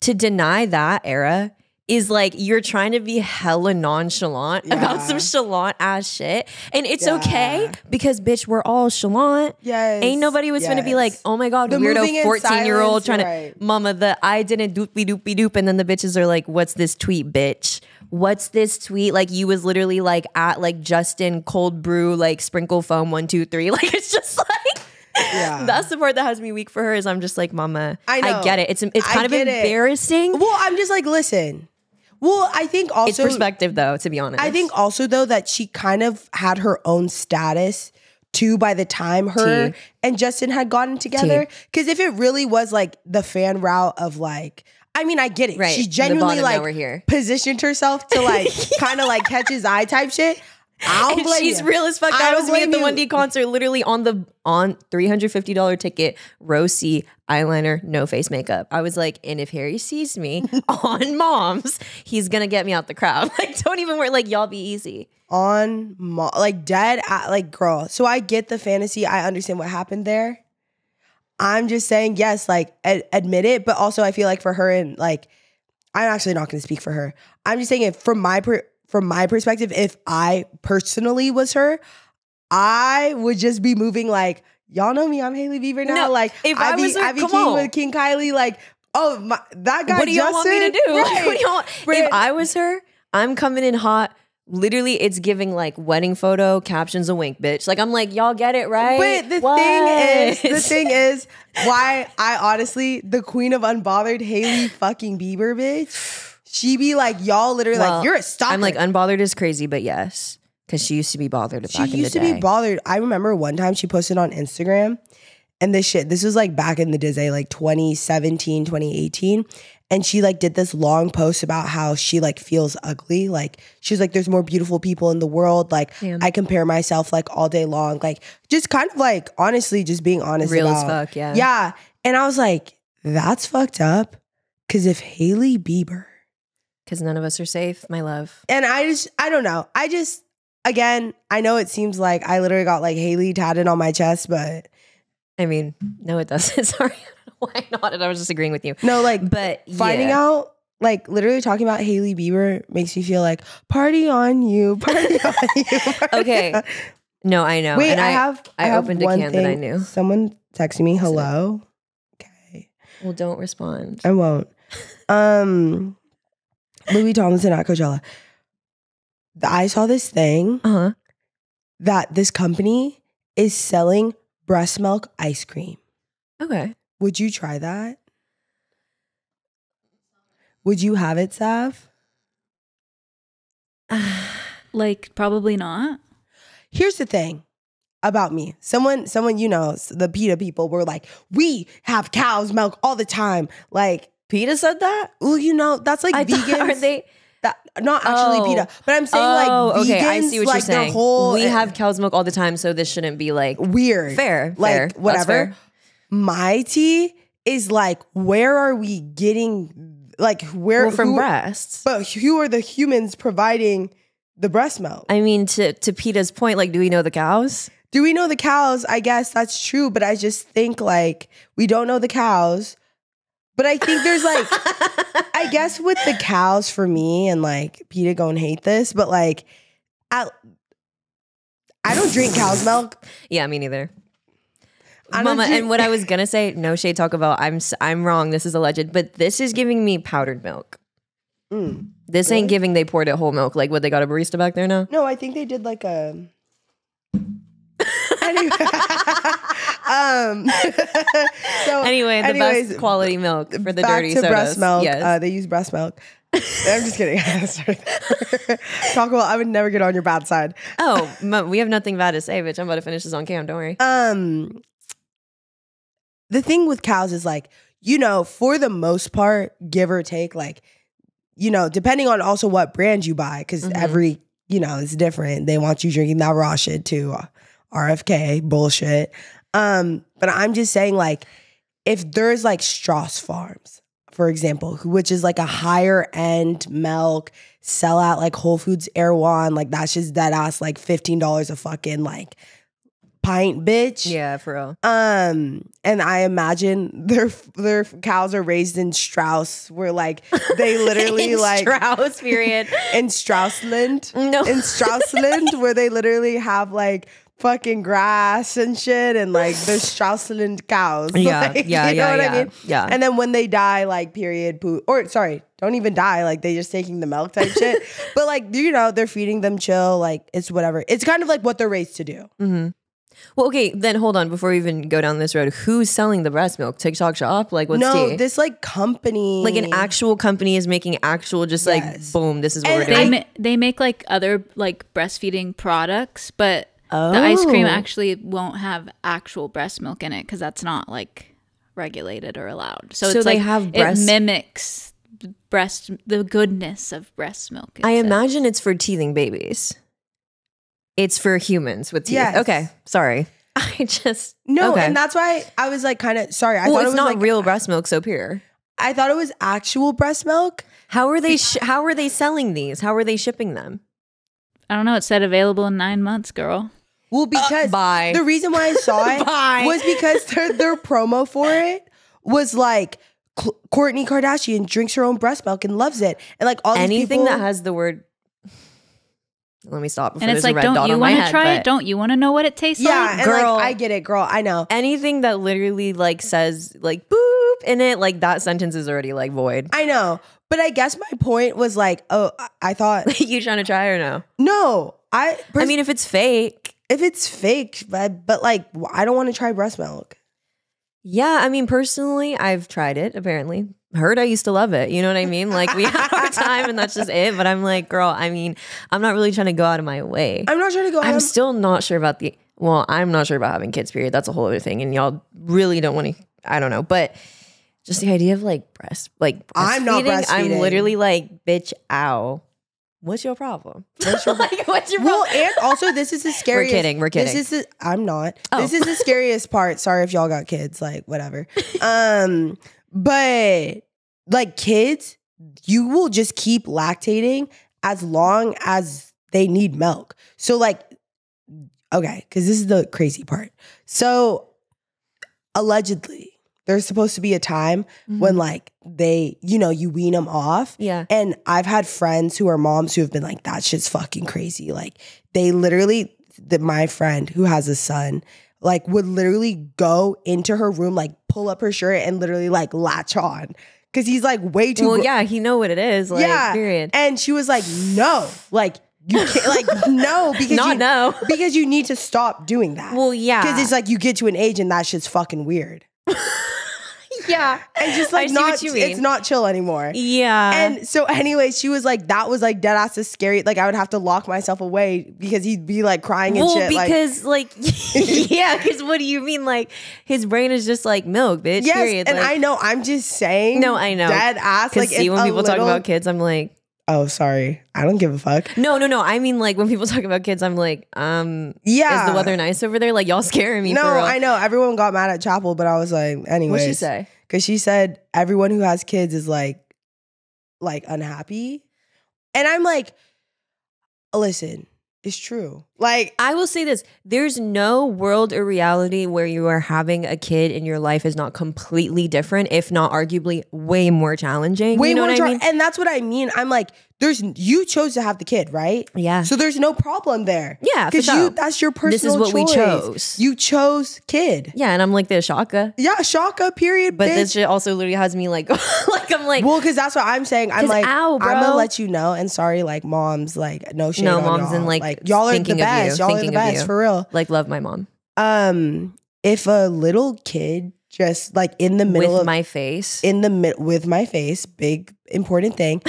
to deny that era. Is like you're trying to be hella nonchalant about some chalant ass shit. And it's okay because bitch, we're all chalant. Yes. Ain't nobody was gonna be like, oh my God, the weirdo 14-year-old trying to mama the I didn't doopy doopy doop. And then the bitches are like, what's this tweet, bitch? What's this tweet? Like you was literally like at like Justin cold brew, like sprinkle foam 1, 2, 3. Like it's just like that's the part that has me weak for her is I'm just like, mama, I get it. It's kind of embarrassing. Well, I'm just like, listen. Well, I think also... It's perspective, though, to be honest. I think also, though, that she kind of had her own status, too, by the time her and Justin had gotten together. Because if it really was, like, the fan route of, like... I mean, I get it. Right. She genuinely, like, positioned herself to, like, kind of, like, catch his eye type shit. She's real as fuck. That was me at the 1D concert, literally on $350 ticket, row C, eyeliner, no face makeup. I was like, and if Harry sees me on Moms, he's gonna get me out the crowd. Like, don't even worry. Like, y'all be easy. Like dead, like girl. So I get the fantasy. I understand what happened there. I'm just saying, yes, like admit it, but also I feel like for her and like, I'm actually not gonna speak for her. I'm just saying it from my perspective, if I personally was her, I would just be moving like, y'all know me, I'm Hailey Bieber now. No, like, if I was her, I be king with King Kylie, like, oh, that guy. What do y'all want me to do? Right. What do y'all want? If I was her, I'm coming in hot. Literally, it's giving like wedding photo captions a wink, bitch. Like I'm like, y'all get it, right? But the thing is, why I honestly, the queen of unbothered Hailey fucking Bieber, bitch. She be like, y'all literally like, you're a stalker. I'm like, unbothered is crazy, but yes. Because she used to be bothered back in the day. She used to be bothered. I remember one time she posted on Instagram and this was like back in the day, like 2017, 2018. And she like did this long post about how she like feels ugly. Like she's like, there's more beautiful people in the world. Like I compare myself like all day long. Like just kind of like, honestly, just being honest real as fuck, yeah. Yeah. And I was like, that's fucked up. Because if Hailey Bieber... Because none of us are safe, my love. And I don't know. Again, I know it seems like I literally got like Hailey tatted on my chest, but... I mean, no, it doesn't. Sorry. Why not? And I was just agreeing with you. No, like, but finding out Like literally talking about Hailey Bieber makes me feel like party on you, party on you. Party Okay. on. No, I know. Wait, and I have opened a one can thing. that I knew. Someone texted me, hello. Okay. Well, don't respond. I won't. Louis Tomlinson at Coachella. I saw this thing that this company is selling breast milk ice cream. Okay. Would you try that? Would you have it, Sav? Like, probably not. Here's the thing about me. Someone, the PETA people were like, we have cow's milk all the time. Like, PETA said that? Well, that's like vegans. Aren't they? Not actually PETA, but I'm saying like vegans, okay, I see what like you're saying. their whole We have cow's milk all the time, so this shouldn't be like weird. Fair. Like whatever. Fair. My tea is like, where are we getting where from breasts? But who are the humans providing the breast milk? I mean, to PETA's point, like, do we know the cows? Do we know the cows? I guess that's true, but I just think like we don't know the cows. But I think there's like, I guess with the cows for me, and like PETA gonna hate this, but like, I don't drink cow's milk. Yeah, me neither. Mama, and what I was gonna say, no shade talk about, I'm wrong, this is alleged, but this is giving me powdered milk. This ain't giving they poured it whole milk. Like, what, they got a barista back there now? No, I think they did like a... Anyway, the best quality milk for the dirty sodas. Breast milk. Yes. They use breast milk. I'm just kidding. Talk about, I would never get on your bad side. Oh, we have nothing bad to say, bitch. I'm about to finish this on cam. Don't worry. The thing with cows is like, for the most part, give or take, like, depending on also what brand you buy, because every, it's different. They want you drinking that raw shit too. RFK bullshit. But I'm just saying, like, if there's like Strauss Farms, for example, which is like a higher end milk, sell at like Whole Foods Erewhon, like that's just dead ass like $15 a fucking like pint, bitch. Yeah, for real. And I imagine their cows are raised in Strauss, where like they literally like Strauss, period. In Straussland. No. In Straussland, where they literally have like fucking grass and shit, and like there's Straussland cows. Yeah, like, yeah, you know what yeah, I mean? yeah. And then when they die, like period poo, or sorry, don't even die, like they just taking the milk type shit. But like, they're feeding them chill, like it's whatever. It's kind of like what they're raised to do. Mm-hmm. Well, okay, then hold on. Before we even go down this road, who's selling the breast milk? TikTok shop? Like, what's tea? This like company, like an actual company is making actual, just like boom, this is what we're doing. They make like other like breastfeeding products, but the ice cream actually won't have actual breast milk in it because that's not like regulated or allowed. So it's they like have it mimics the goodness of breast milk. I imagine it's for teething babies. It's for humans with teeth. Yes. Okay, sorry. I just and that's why I was like kind of sorry. I thought it's it was not like, real breast milk, so pure. I thought it was actual breast milk. How are they? How are they selling these? How are they shipping them? I don't know. It said available in 9 months, girl. Well, because bye. The reason why I saw it was because their promo for it was like Kourtney Kardashian drinks her own breast milk and loves it, and like all these anything people, that has the word. Let me stop. And it's like, don't you want to try it? Don't you want to know what it tastes like? Yeah, girl, like, I get it, girl. I know. Anything that literally like says like boop in it, like that sentence is already like void. I know, but I guess my point was like, oh, I thought you trying to try or no? No, I mean, if it's fake. If it's fake, but like, I don't want to try breast milk. Yeah, I mean, personally, I've tried it, apparently. Heard I used to love it. You know what I mean? Like, we have our time and that's just it. But I'm like, girl, I mean, I'm not really trying to go out of my way. I'm not trying to go out. I'm still not sure about I'm not sure about having kids, period. That's a whole other thing. And y'all really don't want to, I don't know. But just the idea of like I'm not breastfeeding. I'm literally like, bitch, ow. What's your problem? What's your problem? Well, and also this is the scariest. We're kidding. This is I'm not. Oh. This is the scariest part. Sorry if y'all got kids, like whatever. But like kids, you will just keep lactating as long as they need milk. So like, okay, because this is the crazy part. So allegedly, there's supposed to be a time when like they, you know, you wean them off. Yeah. And I've had friends who are moms who have been like, that shit's fucking crazy. Like they literally, my friend who has a son, like would literally go into her room, like pull up her shirt and literally like latch on. Cause he's like way too. Well, yeah, he know what it is. Like, yeah. period. And she was like, no, like you can't, like no, because because you need to stop doing that. Well, yeah. Because it's like you get to an age and that shit's fucking weird. Yeah. And just like not, it's not chill anymore. Yeah. And so anyway, she was like, that was like dead ass scary. Like I would have to lock myself away because he'd be like crying and shit. Because like yeah, because what do you mean? Like his brain is just like milk, bitch. Yes, period. and like, I know, I'm just saying. No, I know. Dead ass. Like see, when people talk about kids, I'm like, oh, sorry. I don't give a fuck. No. I mean, like when people talk about kids, I'm like, yeah. Is the weather nice over there? Like y'all scaring me. No, for real. I know. Everyone got mad at Chapel, but I was like, anyways. What'd she say? Because she said everyone who has kids is like unhappy. And I'm like, listen, it's true. Like I will say this, there's no world or reality where you are having a kid and your life is not completely different, if not arguably way more challenging. Way you know more what I mean? And that's what I mean. I'm like, you chose to have the kid, right? Yeah. So there's no problem there. Yeah, for because sure. that's your personal choice. This is what we chose. You chose kid. Yeah, and I'm like the shaka. Yeah, shaka, period, But bitch. this shit also literally has me like, like I'm like, well, because that's what I'm saying. I'm like, ow, bro. I'm gonna let you know. And sorry, like moms, like no shade no on moms y'all. and like y'all are the thinking of best. you, Y'all are the thinking of best you. for real. Like love my mom. If a little kid just like in the middle with of my face, with my face, big important thing,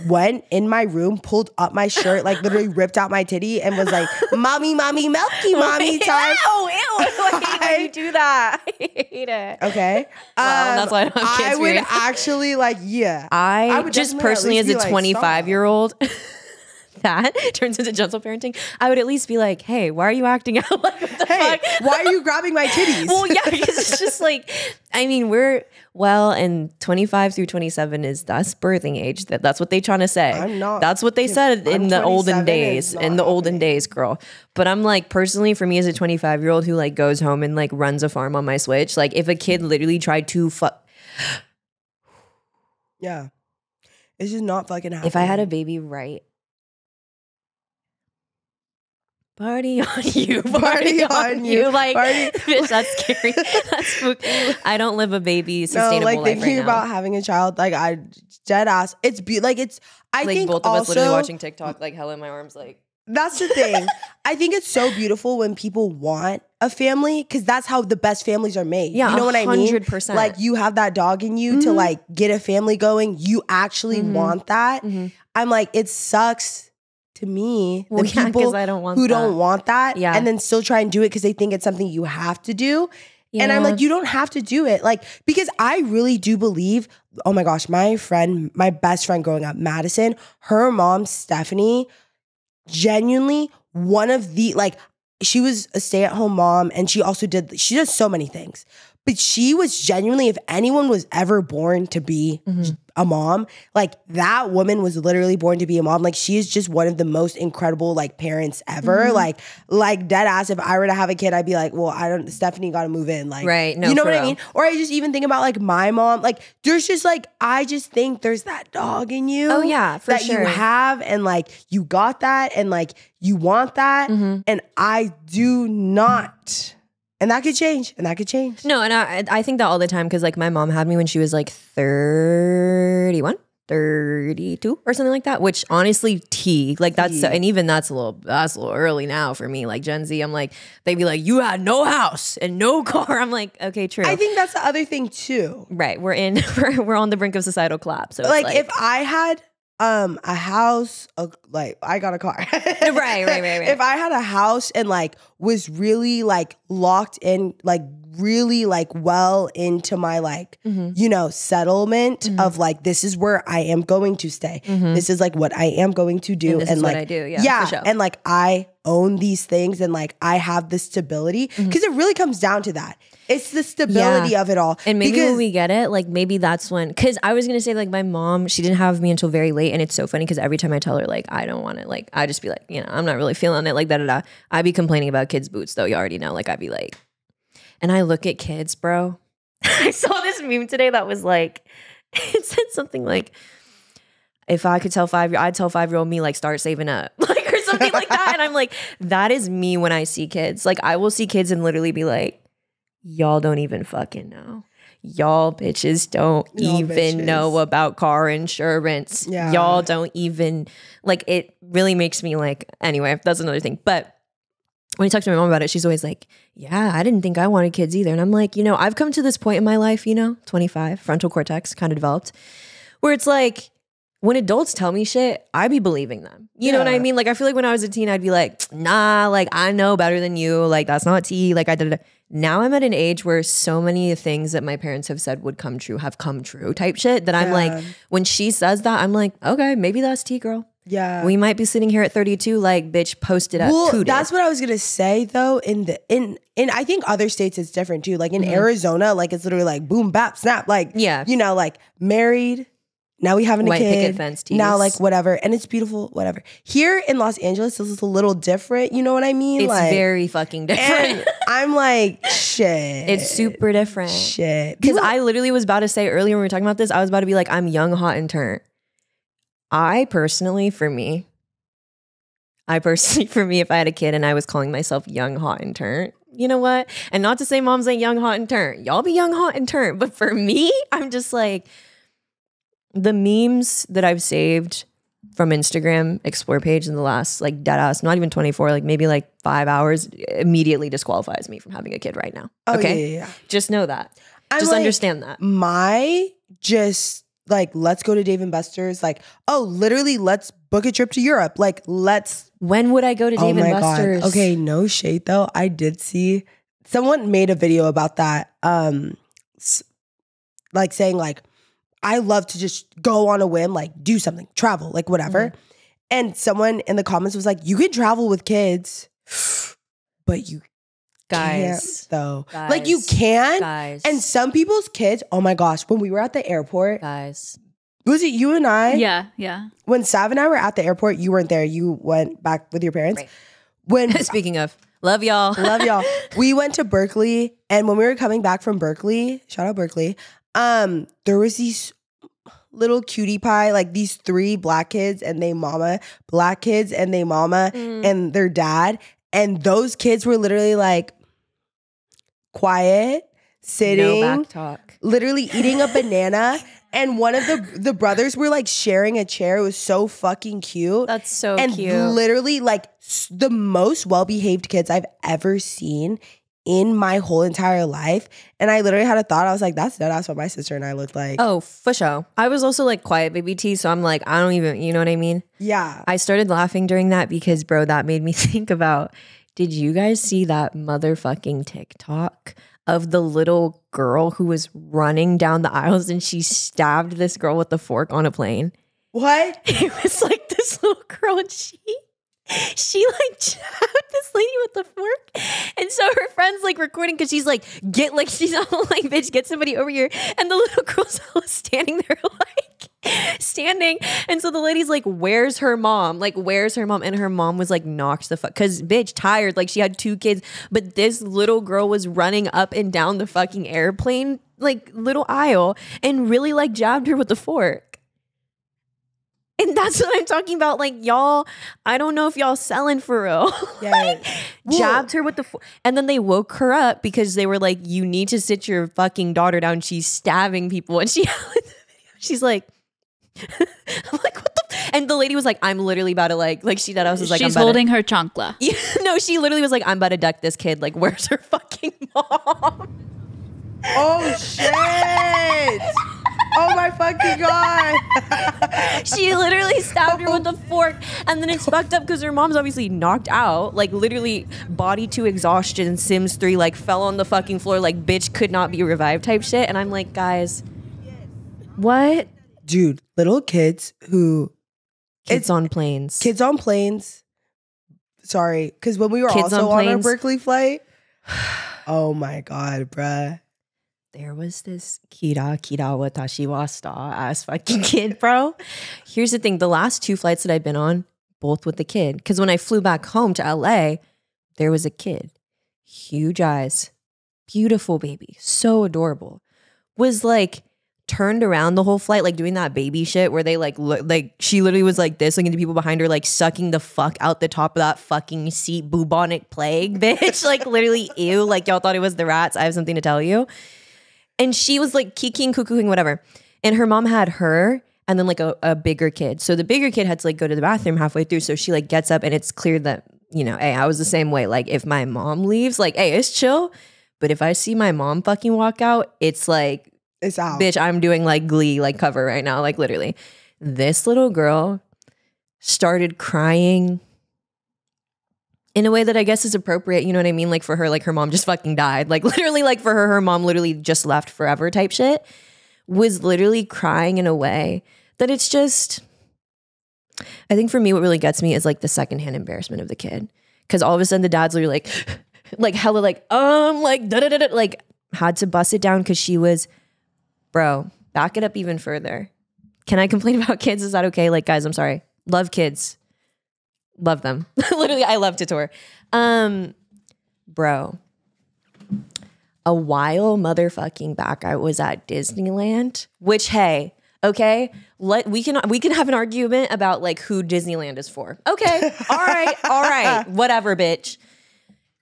went in my room, pulled up my shirt, like literally ripped out my titty, and was like, "Mommy, mommy, milky, mommy time." Ew, I hate when you do that. I hate it. Okay, Well, that's why I don't have kids. I would actually like, yeah. I would just definitely at personally, as least a be like, 25-year-old. That turns into gentle parenting. I would at least be like, hey, why are you acting out like what the Hey, fuck? why are you grabbing my titties? Well, yeah, because it's just like, I mean, and 25 through 27 is that's birthing age. That's what they trying to say. I'm not. That's what they said in the olden 27 days. is not In the olden happening. days, girl. But I'm like, personally, for me as a 25-year-old who like goes home and like runs a farm on my Switch, like if a kid literally tried to Yeah, it's just not fucking happening. if I had a baby right. Party on you, party on you. Like, bitch, that's scary. That's spooky. I don't live a baby sustainable like life thinking right now. about having a child, like I dead ass. It's like it's. I Like think both of us also literally watching TikTok, like hell in my arms, like. that's the thing. I think it's so beautiful when people want a family because that's how the best families are made. Yeah, you know what I mean? 100%. Like you have that dog in you to like get a family going. You actually want that. I'm like, it sucks. To me, Well, the yeah, people 'cause I don't want who that. don't want that, Yeah. and then still try and do it because they think it's something you have to do. And I'm Yeah. like, you don't have to do it. Like, because I really do believe, oh my gosh, my best friend growing up, Madison, her mom, Stephanie, genuinely one of the, like, she was a stay-at-home mom and she does so many things. But she was genuinely, if anyone was ever born to be a mom, like that woman was literally born to be a mom. Like she is just one of the most incredible like parents ever. Like dead ass. If I were to have a kid, I'd be like, well, Stephanie got to move in. Like, Right. No, you know for what I real. mean? Or I just even think about like my mom. Like there's just like, I just think there's that dog in you. Oh, yeah, for that sure. you have, and like you got that, and like you want that, and I do not. And that could change. No, and I think that all the time because like my mom had me when she was like 31, 32 or something like that, which honestly like that's and even that's a little early now for me. Like Gen Z, I'm like, they'd be like, you had no house and no car. I'm like, okay, true. I think that's the other thing too. Right. We're on the brink of societal collapse. So it's Like if I had a house, like I got a car. Right. If I had a house and like was really like locked in, like really like well into my like, you know, settlement of like, this is where I am going to stay. This is like what I am going to do. And this is like, what I do. Yeah, for sure. And like I own these things and like I have the stability because it really comes down to that. It's the stability of it all. And maybe when we get it, like maybe that's when, because I was going to say like my mom, she didn't have me until very late. And it's so funny because every time I tell her like, I don't want it, like I just be like, you know, I'm not really feeling it, like da-da-da. I'd be complaining about kids' boots though. You already know, like I'd be like, and I look at kids, bro. I saw this meme today that was like, it said something like, if I could tell I'd tell 5-year-old me, like, start saving up, like, or something like that. And I'm like, that is me when I see kids. Like, I will see kids and literally be like, y'all don't even fucking know. Y'all bitches don't even know about car insurance. Yeah. Y'all don't even, like, it really makes me like, anyway, that's another thing. But when I talk to my mom about it, she's always like, yeah, I didn't think I wanted kids either. And I'm like, you know, I've come to this point in my life, 25, frontal cortex kind of developed, where it's like, when adults tell me shit, I be believing them. You know what I mean? Like, I feel like when I was a teen, I'd be like, nah, like, I know better than you. Like, that's not tea. Like, I did. Now I'm at an age where so many things that my parents have said would come true have come true type shit that I'm like, when she says that, I'm like, okay, maybe that's tea, girl. Yeah. We might be sitting here at 32, like, bitch, posted up. Well, that's what I was gonna say though. In I think other states it's different too. Like in Arizona, like it's literally like boom, bap, snap. Like, like married. Now we having a White kid. picket fence tees. Now, like, whatever. And it's beautiful, whatever. Here in Los Angeles, this is a little different. You know what I mean? It's like, very fucking different. And I'm like, shit. It's super different. Shit. Because I literally was about to say earlier when we were talking about this, I was about to be like, I'm young, hot, and turnt. I personally, for me, if I had a kid and I was calling myself young, hot, and turnt, you know what? And not to say moms ain't young, hot, and turnt. Y'all be young, hot, and turnt. But for me, I'm just like, the memes that I've saved from Instagram Explore page in the last, like, dead ass, not even 24, like maybe like 5 hours, immediately disqualifies me from having a kid right now. Okay? Yeah. Just know that. I'm just like, understand that. Like, let's go to Dave and Buster's. Like, oh, literally, let's book a trip to Europe. Like, let's. When would I go to Dave and Buster's? God. Okay, no shade though. I did see someone made a video about that. Like saying like, I love to just go on a whim, like do something, travel, like whatever. And someone in the comments was like, you can travel with kids, but you can't though. Like you can. And some people's kids, oh my gosh, when we were at the airport, was it you and I? Yeah. When Sav and I were at the airport, you weren't there. You went back with your parents. Right. When Speaking of, love y'all. Love y'all. We went to Berkeley, and when we were coming back from Berkeley, shout out Berkeley, there was these little cutie pie, like these 3 black kids and they mama, and their dad. And those kids were literally like quiet, sitting, no back talk, literally eating a banana. And one of the brothers were like sharing a chair. It was so fucking cute. That's so cute. And literally like the most well-behaved kids I've ever seen in my whole entire life. And I literally had a thought. I was like, that's what my sister and I looked like. Oh, for sure. I was also like quiet baby T. So I'm like, I don't even, you know what I mean? Yeah. I started laughing during that because, bro, that made me think about, did you guys see that motherfucking TikTok of the little girl who was running down the aisles and she stabbed this girl with a fork on a plane? What? It was like this little girl and she like jabbed this lady with the fork. And so her friend's like recording because she's like, she's all like, bitch, get somebody over here. And the little girl's standing there standing. And so the lady's like, where's her mom? Like, where's her mom? And her mom was like, knocked the fuck. Cause bitch, tired. Like she had 2 kids. But this little girl was running up and down the fucking airplane, like little aisle, and really like jabbed her with the fork. And that's what I'm talking about. Like, y'all, I don't know if y'all selling for real. Yeah. Jabbed her with the and then they woke her up because they were like, you need to sit your fucking daughter down. She's stabbing people. And she's like, I'm like, what the? And the lady was like, I'm literally about to like she that I was like, she's holding her chancla. Yeah, no, she literally was like, I'm about to duck this kid. Like, where's her fucking mom? Oh shit! Oh my fucking god! She literally stabbed her with a fork, and then it's fucked up because her mom's obviously knocked out, like literally body to exhaustion. Sims 3 like fell on the fucking floor, like bitch could not be revived type shit. And I'm like, guys, what? Dude, little kids who Kids on planes. Kids on planes. Sorry, because when we were Kids also on our Berkeley flight, oh my god, bruh. There was this Kira watashi wa star ass fucking kid, bro. Here's the thing. The last 2 flights that I've been on, both with the kid. Because when I flew back home to LA, there was a kid. Huge eyes. Beautiful baby. So adorable. was like turned around the whole flight, like doing that baby shit where they like like she literally was like this, looking at the people behind her, like sucking the fuck out the top of that fucking seat. Bubonic plague, bitch. Like literally, ew. Like y'all thought it was the rats. I have something to tell you. And she was like kikiing, cuckooing, whatever. And her mom had her and then like a bigger kid. So the bigger kid had to like go to the bathroom halfway through. So she like gets up and it's clear that, you know, hey, I was the same way. Like if my mom leaves, like, hey, it's chill. But if I see my mom fucking walk out, it's like, it's out. Bitch, I'm doing like Glee, like cover right now, like literally. This little girl started crying in a way that I guess is appropriate. You know what I mean? Like for her, like her mom just fucking died. Like literally, like for her mom literally just left forever type shit. Was literally crying in a way that it's just, I think for me, what really gets me is like the secondhand embarrassment of the kid. Cause all of a sudden the dad's literally like hella like da da da da, like had to bust it down because she was, bro, back it up even further. Can I complain about kids? Is that okay? Like, guys, I'm sorry. Love kids. Love them. Literally, I love to tour. Bro, a while motherfucking back, I was at Disneyland, which, hey, okay, we can have an argument about like who Disneyland is for. Okay, all right, whatever, bitch.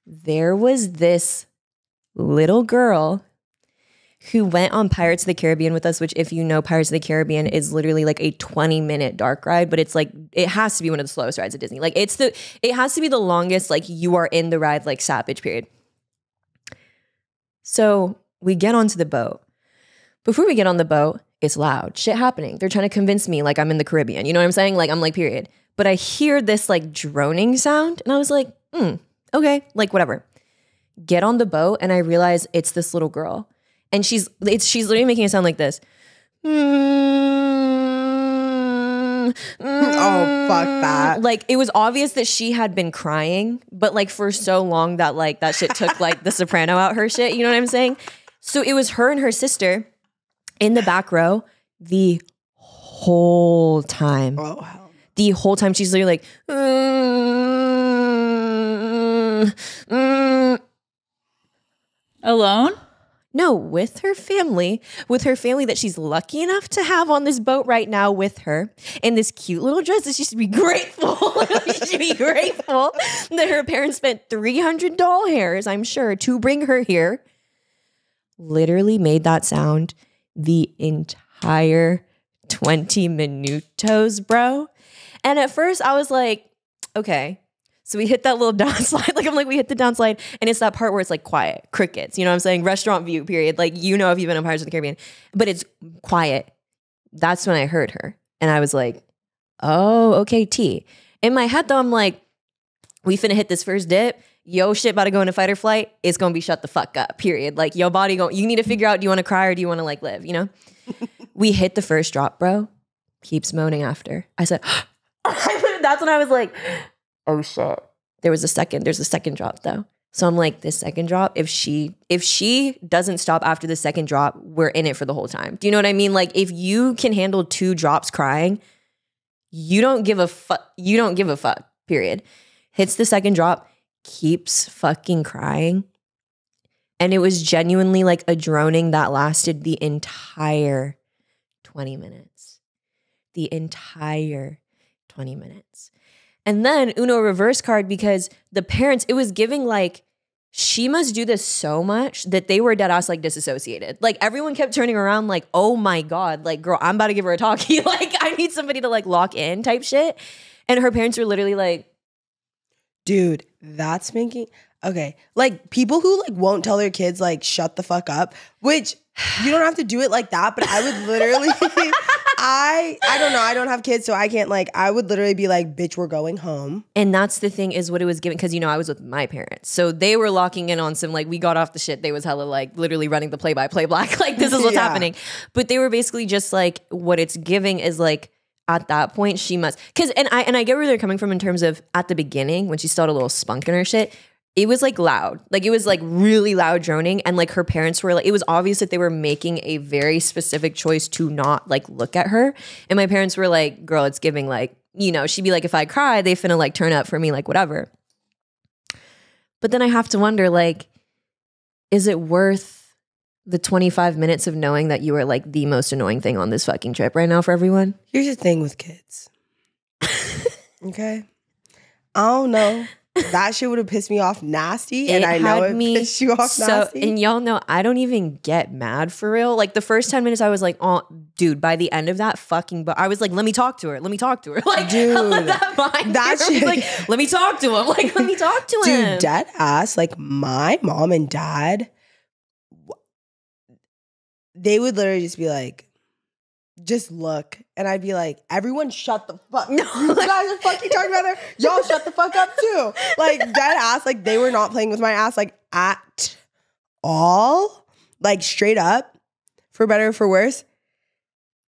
There was this little girl who went on Pirates of the Caribbean with us, which if you know, Pirates of the Caribbean is literally like a 20-minute dark ride, but it's like, it has to be one of the slowest rides at Disney. Like it has to be the longest, like you are in the ride, like savage period. So we get onto the boat. Before we get on the boat, it's loud, shit happening. They're trying to convince me like I'm in the Caribbean. You know what I'm saying? Like I'm like, period. But I hear this like droning sound and I was like, okay, like whatever. Get on the boat and I realize it's this little girl. And she's literally making it sound like this. Oh, fuck that. Like it was obvious that she had been crying, but like for so long that like that shit took like the soprano out her shit. You know what I'm saying? So it was her and her sister in the back row the whole time. Oh, hell. The whole time she's literally like, Alone? No, with her family that she's lucky enough to have on this boat right now with her in this cute little dress that she should be grateful. She should be grateful that her parents spent $300 hairs, I'm sure, to bring her here. Literally made that sound the entire 20 minutos, bro. And at first I was like, okay. So we hit that little downslide. Like I'm like, we hit the downslide and it's that part where it's like quiet, crickets, you know what I'm saying? Restaurant view, period. Like, you know, if you've been on Pirates of the Caribbean, but it's quiet. That's when I heard her. And I was like, oh, okay, T. In my head though, I'm like, we finna hit this first dip. Yo, shit about to go into fight or flight. It's gonna be shut the fuck up, period. Like your body you need to figure out, do you want to cry or do you want to like live, you know? We hit the first drop, bro. Keeps moaning after. I said, that's when I was like, oh shit. There's a second drop though. So I'm like, this second drop, if she doesn't stop after the second drop, we're in it for the whole time. Do you know what I mean? Like if you can handle 2 drops crying, you don't give a fuck, period. Hits the second drop, keeps fucking crying. And it was genuinely like a droning that lasted the entire 20 minutes. The entire 20 minutes. And then Uno reverse card because the parents, it was giving like, she must do this so much that they were dead ass like disassociated. Like everyone kept turning around like, oh my God, like girl, I'm about to give her a talkie. Like I need somebody to like lock in type shit. And her parents were literally like, dude, that's making, okay. Like people who like won't tell their kids like shut the fuck up, which you don't have to do it like that, but I would literally, I don't know. I don't have kids, so I can't like, I would literally be like, bitch, we're going home. And that's the thing is what it was giving. Cause you know, I was with my parents. So they were locking in on some, like we got off the shit. They was hella like literally running the play-by-play black. Like this is what's happening. But they were basically just like, what it's giving is like, at that point she must, cause, and I get where they're coming from in terms of at the beginning when she still had a little spunk in her shit. It was like loud, like it was like really loud droning. And like her parents were like, it was obvious that they were making a very specific choice to not like look at her. And my parents were like, girl, it's giving like, you know, she'd be like, if I cry, they finna like turn up for me, like whatever. But then I have to wonder like, is it worth the 25 minutes of knowing that you are like the most annoying thing on this fucking trip right now for everyone? Here's the thing with kids. Okay? I don't know. That shit would have pissed me off nasty. And I know it pissed you off nasty. And y'all know I don't even get mad for real. Like the first 10 minutes I was like, oh, dude, by the end of that fucking but I was like, let me talk to her. Let me talk to her. Like, dude, that shit. Like, let me talk to him. Like, let me talk to him. Dude, dead ass. Like my mom and dad, they would literally just be like, just look. And I'd be like, everyone shut the fuck. No. You guys are fucking talking about her. Y'all shut the fuck up too. Like dead ass. Like they were not playing with my ass like at all. Like straight up, for better or for worse.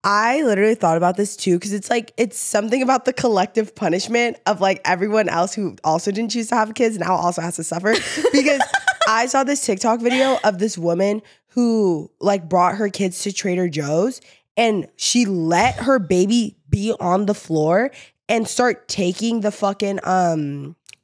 I literally thought about this too, because it's like, it's something about the collective punishment of like everyone else who also didn't choose to have kids now also has to suffer. Because I saw this TikTok video of this woman who like brought her kids to Trader Joe's and she let her baby be on the floor and start taking the fucking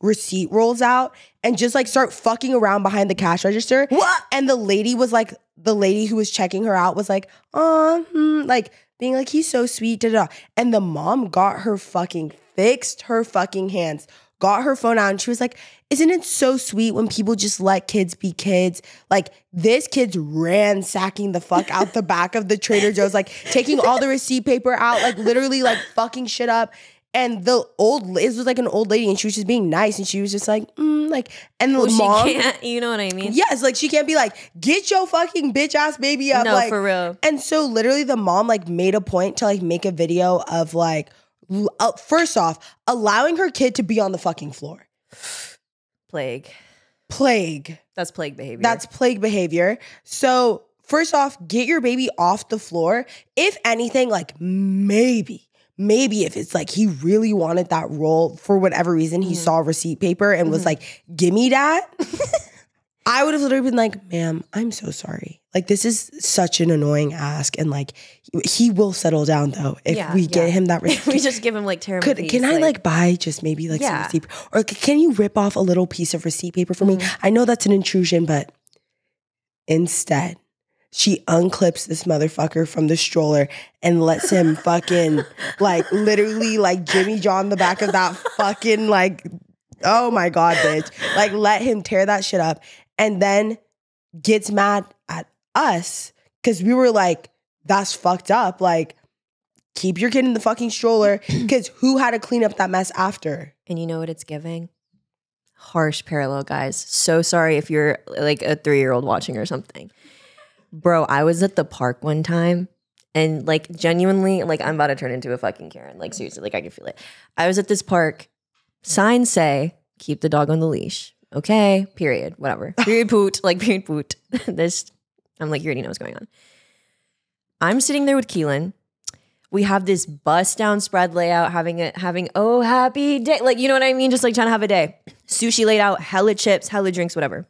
receipt rolls out and just like start fucking around behind the cash register. What? And the lady was like, the lady who was checking her out was like, like being like, he's so sweet, da da. And the mom got her fucking fixed her fucking hands, got her phone out, and she was like, isn't it so sweet when people just let kids be kids? Like this kid's ransacking the fuck out the back of the Trader Joe's, like taking all the receipt paper out, like literally like fucking shit up. And it was like an old lady and she was just being nice and she was just like, like, and the mom. She can't, you know what I mean? Yes, like she can't be like, get your fucking bitch ass baby up. No, like, for real. And so literally the mom like made a point to like make a video of like, first off, allowing her kid to be on the fucking floor. Plague. That's plague behavior. That's plague behavior. So first off, get your baby off the floor. If anything, like maybe if it's like he really wanted that role for whatever reason, he saw receipt paper and was like, give me that. I would have literally been like, ma'am, I'm so sorry. Like, this is such an annoying ask. And like, he will settle down though if we get him that receipt. We just give him like terrible Can I like buy just maybe like some receipt? Or can you rip off a little piece of receipt paper for me? I know that's an intrusion, but instead, she unclips this motherfucker from the stroller and lets him fucking like literally like Jimmy John the back of that fucking like, oh my God, bitch. Like let him tear that shit up and then gets mad at us because we were like, that's fucked up. Like keep your kid in the fucking stroller because who had to clean up that mess after? And you know what it's giving? Harsh parallel, guys. So sorry if you're like a 3-year-old watching or something. Bro, I was at the park one time and like genuinely, like I'm about to turn into a fucking Karen. Like seriously, like I can feel it. I was at this park. Signs say, keep the dog on the leash. Okay, period, whatever. Period poot, like period poot. I'm like, you already know what's going on. I'm sitting there with Keelan. We have this bust down spread layout, having oh happy day. Like, you know what I mean? Just like trying to have a day. Sushi laid out, hella chips, hella drinks, whatever.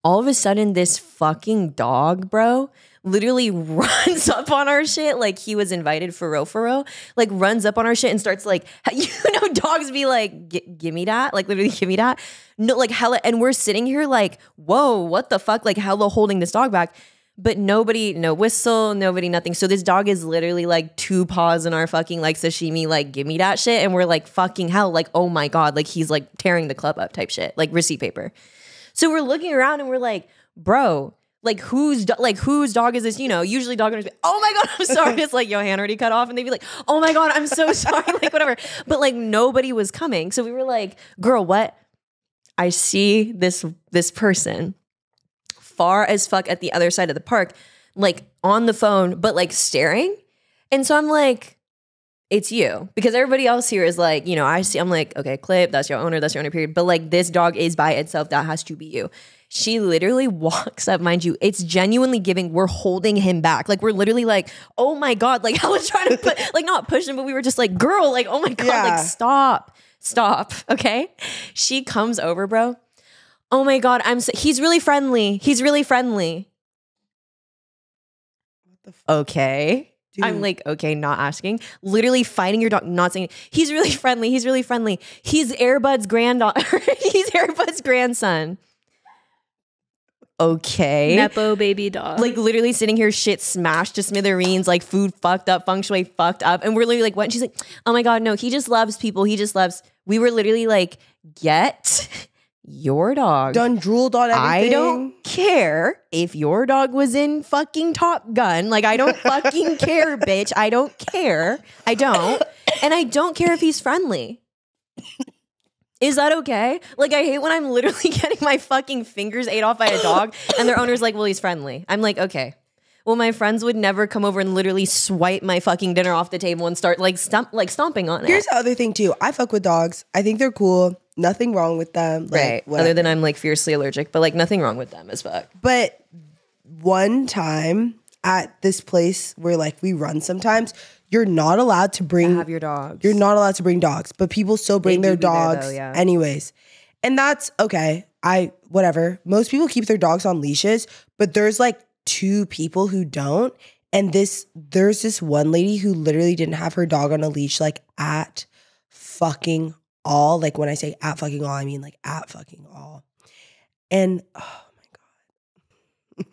All of a sudden, this fucking dog, bro, literally runs up on our shit like he was invited for real. Like runs up on our shit and starts like, you know, dogs be like, give me that. Like literally give me that. No, like hella. And we're sitting here like, whoa, what the fuck? Like hella holding this dog back. But nobody, no whistle, nobody, nothing. So this dog is literally like 2 paws in our fucking like sashimi, like give me that shit. And we're like, fucking hell. Like, oh my God. Like he's like tearing the club up type shit. Like receipt paper. So we're looking around and we're like, bro, like whose dog is this? You know, usually dog owners be, oh my God, I'm sorry. It's like, your hand already cut off. And they'd be like, oh my God, I'm so sorry. Like whatever. But like nobody was coming. So we were like, girl, what? I see this person far as fuck at the other side of the park, like on the phone, but like staring. And so I'm like, it's you, because everybody else here is like, you know, I'm like, okay, Clip, that's your owner, period. But like this dog is by itself, that has to be you. She literally walks up, mind you, it's genuinely giving, we're holding him back. Like we're literally like, oh my God, like I was trying to put, like not push him, but we were just like, girl, like, oh my God, like stop, okay? She comes over, bro. Oh my God, he's really friendly. Okay. Dude. I'm like, okay, not asking. Literally fighting your dog, not saying, he's really friendly. He's Airbud's granddaughter. He's Airbud's grandson. okay. Nepo baby dog. Like literally sitting here, shit smashed to smithereens, like food fucked up, feng shui fucked up. And we're literally like, what? And she's like, oh my God, no, he just loves people. He just loves. We were literally like, get your dog. Done drooled on everything. I don't care if your dog was in fucking Top Gun. Like, I don't fucking care, bitch. I don't care. I don't. And I don't care if he's friendly. Is that okay? Like, I hate when I'm literally getting my fucking fingers ate off by a dog and their owner's like, well, he's friendly. I'm like, okay. Well, my friends would never come over and literally swipe my fucking dinner off the table and start stomping on it. Here's the other thing too. I fuck with dogs. I think they're cool. Nothing wrong with them. Like, right. whatever. Other than I'm like fiercely allergic, but like nothing wrong with them as fuck. But one time at this place where like we run sometimes, you're not allowed to bring Have your dogs. You're not allowed to bring dogs, but people still bring They their do be there, dogs though, yeah. anyways. And that's okay. Whatever. Most people keep their dogs on leashes, but there's like 2 people who don't. And there's this one lady who literally didn't have her dog on a leash like at fucking all. Like when I say at fucking all, I mean like at fucking all. And oh my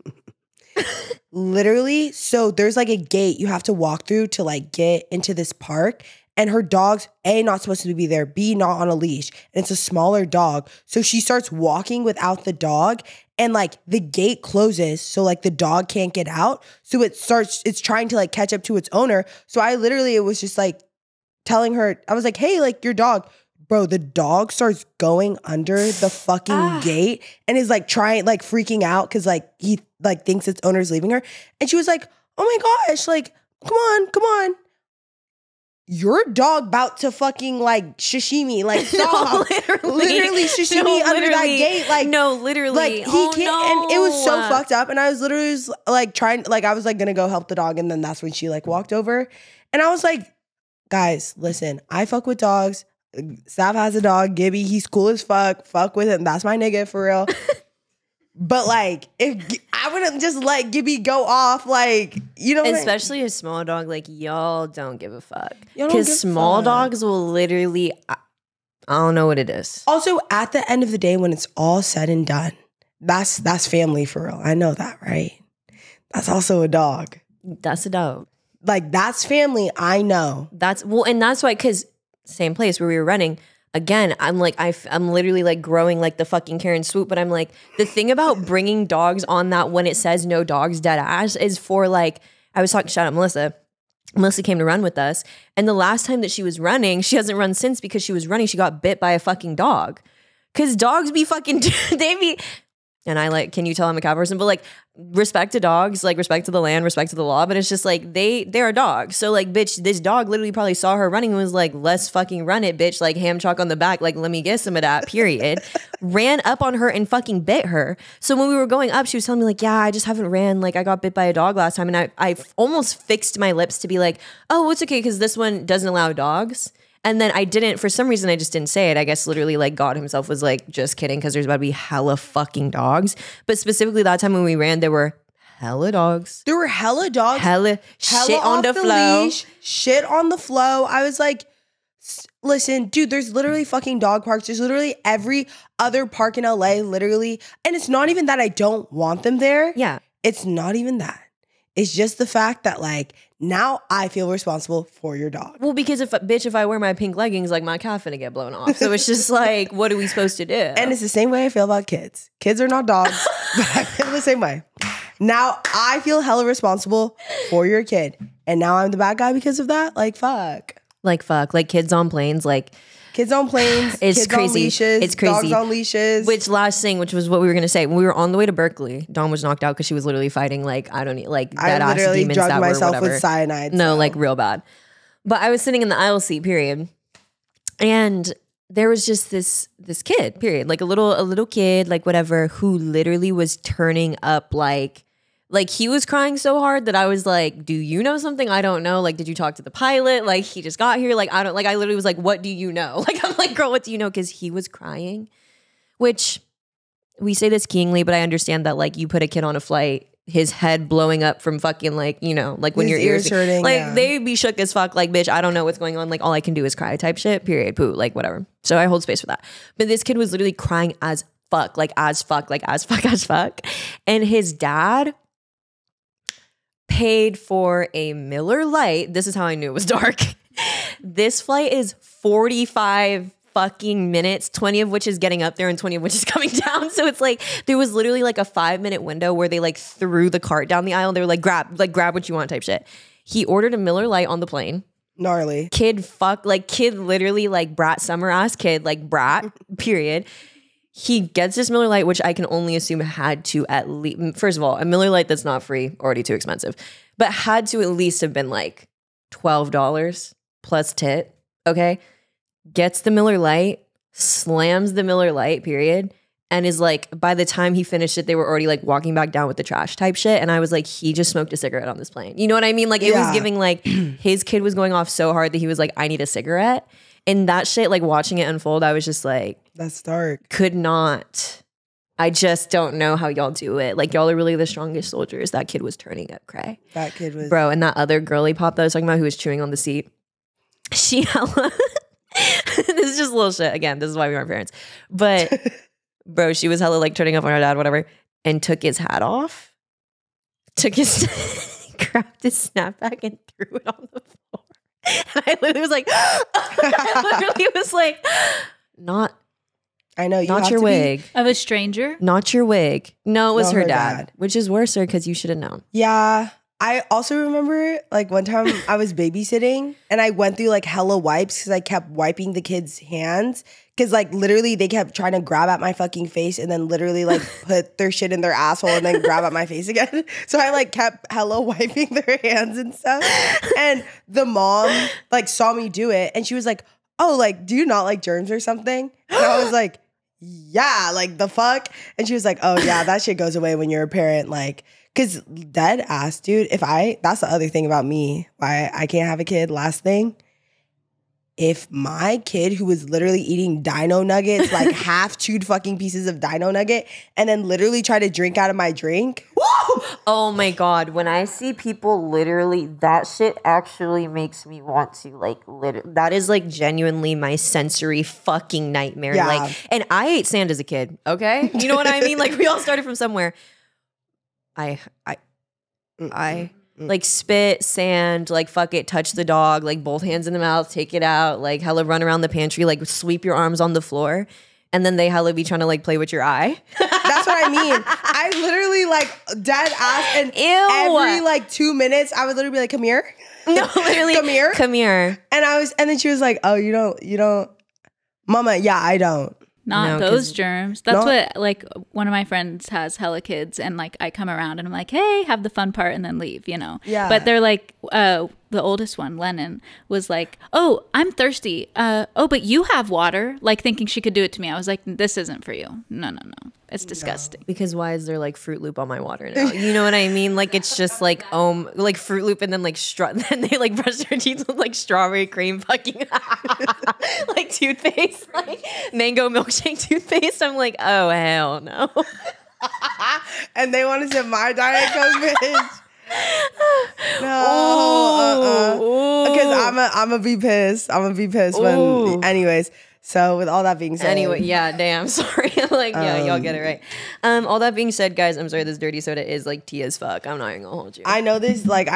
God. Literally, so there's like a gate you have to walk through to like get into this park. And her dog's A, not supposed to be there, B, not on a leash. And it's a smaller dog. So she starts walking without the dog. And like the gate closes. So like the dog can't get out. So it's trying to like catch up to its owner. So it was just like telling her, I was like, hey, like your dog. Bro, the dog starts going under the fucking gate and is like freaking out because like he like thinks its owner's leaving her. And she was like, oh my gosh, like, come on. Your dog about to fucking like sashimi, like stop. No, literally sashimi under that gate. Like, no, literally. like he can't, and it was so fucked up. And I was literally just, like trying, like I was like gonna go help the dog. And then that's when she like walked over. And I was like, guys, listen, I fuck with dogs. Sav has a dog, Gibby. He's cool as fuck. Fuck with him. That's my nigga for real. But like, if I wouldn't just let Gibby go off, like you know, especially a small dog. Like y'all don't give a fuck Y'all don't give because a small fuck. dogs will literally. I don't know what it is. Also, at the end of the day, when it's all said and done, that's family for real. I know that, right? That's also a dog. That's a dog. Like that's family. I know. That's and that's why because same place where we were running. Again, I'm like, I'm literally like growing like the fucking Karen swoop, but I'm like, the thing about bringing dogs on that when it says no dogs dead ass is for like, I was talking, shout out Melissa. Melissa came to run with us. And the last time that she was running, she hasn't run since because she was running, she got bit by a fucking dog. Cause dogs be fucking, they be, and I like, can you tell I'm a cow person? But like, respect to dogs, like respect to the land, respect to the law. But it's just like, they're a dog. So like, bitch, this dog literally probably saw her running and was like, let's fucking run it, bitch. Like ham chalk on the back. Like, let me get some of that, period. Ran up on her and fucking bit her. So when we were going up, she was telling me like, yeah, I just haven't ran. Like I got bit by a dog last time. And I almost fixed my lips to be like, oh, it's okay. Cause this one doesn't allow dogs. And then I didn't, for some reason, I just didn't say it. I guess literally like God himself was like, just kidding, because there's about to be hella fucking dogs. But specifically that time when we ran, there were hella dogs. There were hella dogs. Hella shit on the flow. Leash, shit on the flow. I was like, listen, dude, there's literally fucking dog parks. There's literally every other park in LA, literally. And it's not even that I don't want them there. Yeah. It's not even that. It's just the fact that like now I feel responsible for your dog. Well, because if I wear my pink leggings, like my calf finna get blown off. So it's just like, what are we supposed to do? And it's the same way I feel about kids. Kids are not dogs, but I feel the same way. Now I feel hella responsible for your kid. And now I'm the bad guy because of that? Like fuck. Like fuck. Like kids on planes, like kids on planes, it's kids crazy. on leashes, It's crazy. dogs on leashes. Which last thing, which was what we were gonna say, when we were on the way to Berkeley, Dawn was knocked out because she was literally fighting like I literally demons drugged that myself were whatever. with cyanide. No, so. like real bad. But I was sitting in the aisle seat, period, and there was just this kid, period, like a little kid, like whatever, who literally was turning up like he was crying so hard that I was like, do you know something I don't know? Like, did you talk to the pilot? Like, he just got here. Like, I literally was like, what do you know? Like, I'm like, girl, what do you know? Because he was crying, which we say this keenly, but I understand that like you put a kid on a flight, his head blowing up from fucking like, you know, like when his your ears hurting. like Yeah. they be shook as fuck. Like, bitch, I don't know what's going on. Like, all I can do is cry type shit, period, poo, like whatever. So I hold space for that. But this kid was literally crying as fuck, like as fuck, like as fuck, as fuck. And his dad paid for a Miller Lite. This is how I knew it was dark. This flight is 45 fucking minutes, 20 of which is getting up there and 20 of which is coming down. So it's like there was literally like a 5-minute window where they like threw the cart down the aisle. They were like grab what you want type shit. He ordered a Miller Lite on the plane. Gnarly. Kid literally like brat summer ass kid, like brat, period. He gets this Miller Lite, which I can only assume had to at least, first of all, a Miller Lite that's not free, already too expensive, but had to at least have been like $12 plus tit, okay? Gets the Miller Lite, slams the Miller Lite, period, and is like, by the time he finished it, they were already like walking back down with the trash type shit. And I was like, he just smoked a cigarette on this plane. You know what I mean? Like it was giving like, his kid was going off so hard that he was like, I need a cigarette. And that shit, like watching it unfold, I was just like, that's dark. Could not. I just don't know how y'all do it. Like y'all are really the strongest soldiers. That kid was turning up cray. That kid was. Bro, and that other girly pop that I was talking about who was chewing on the seat. She hella. This is just little shit. Again, this is why we aren't parents. But bro, she was hella like turning up on her dad, whatever, and took his hat off. Grabbed his snapback and threw it on the floor. And I literally was like, not. I know. Not your wig. Of a stranger? Not your wig. No, it was No, her dad. Which is worse, because you should have known. Yeah. I also remember like one time I was babysitting and I went through like hella wipes because I kept wiping the kids' hands. Because like literally they kept trying to grab at my fucking face and then literally like put their shit in their asshole and then grab at my face again. So I like kept hella wiping their hands and stuff. And the mom like saw me do it and she was like, oh, like, do you not like germs or something? And I was like, yeah, like the fuck? And she was like, oh yeah, that shit goes away when you're a parent. Like, cause dead ass, dude, that's the other thing about me, why I can't have a kid, last thing. If my kid who was literally eating dino nuggets, like half chewed fucking pieces of dino nugget, and then literally tried to drink out of my drink. Woo! Oh my God. When I see people literally, that shit actually makes me want to like, that is like genuinely my sensory fucking nightmare. Yeah. Like, and I ate sand as a kid, okay? You know what I mean? Like we all started from somewhere. I like spit, sand, like fuck it, touch the dog, like both hands in the mouth, take it out, like hella run around the pantry, like sweep your arms on the floor. And then they hella be trying to like play with your eye. That's what I mean. I literally like dead ass and every like 2 minutes I would literally be like, come here. No, literally. Come here. And then she was like, oh, you don't. Mama, yeah, I don't. Not those germs. That's what, like, one of my friends has hella kids, and like I come around and I'm like, hey, have the fun part and then leave, you know? Yeah. But they're like, the oldest one, Lennon, was like, oh, I'm thirsty. Oh, but you have water. Like thinking she could do it to me. I was like, this isn't for you. No. It's disgusting. Because why is there like Fruit Loop on my water now? You know what I mean? Like it's just like Fruit Loop and then like then they like brush their teeth with like strawberry cream fucking like toothpaste, like mango milkshake toothpaste. I'm like, oh hell no. And they want to sip my Diet Coke, bitch. No, because I'm gonna be pissed. When, anyways. So with all that being said, yeah, damn, sorry. Like, yeah, y'all get it right. All that being said, guys, I'm sorry, this dirty soda is like tea as fuck. I'm not even gonna hold you. I know this. Like,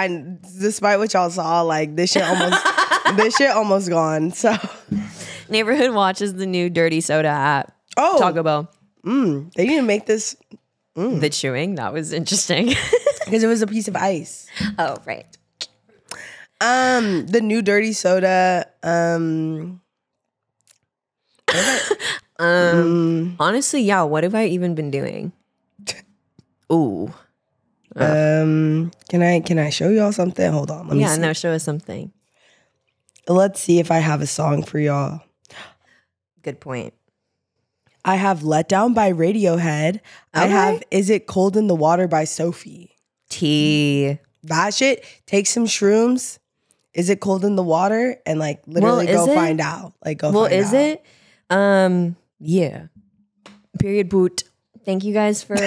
despite what y'all saw, like this shit almost gone. So, Neighborhood Watch is the new dirty soda app. Oh, Taco Bell. They didn't make this. The chewing, that was interesting. Because it was a piece of ice. Oh, right. The new dirty soda. Honestly, yeah. What have I even been doing? Ooh. Can I show y'all something? Hold on. Let me see. No, show us something. Let's see if I have a song for y'all. Good point. I have Let Down by Radiohead. I have Is It Cold in the Water by Sophie. Tea. That shit. Take some shrooms. Is it cold in the water? And like literally go find out. Like go find out. Well, is it? Yeah. Period boot. Thank you guys for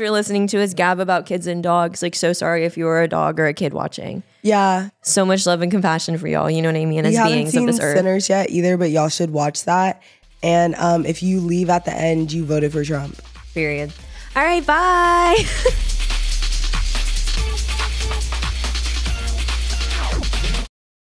listening to us gab about kids and dogs. Like, so sorry if you were a dog or a kid watching. Yeah. So much love and compassion for y'all. You know what I mean? As beings of this earth. Sinners yet either, but y'all should watch that. And if you leave at the end, you voted for Trump. Period. All right, bye.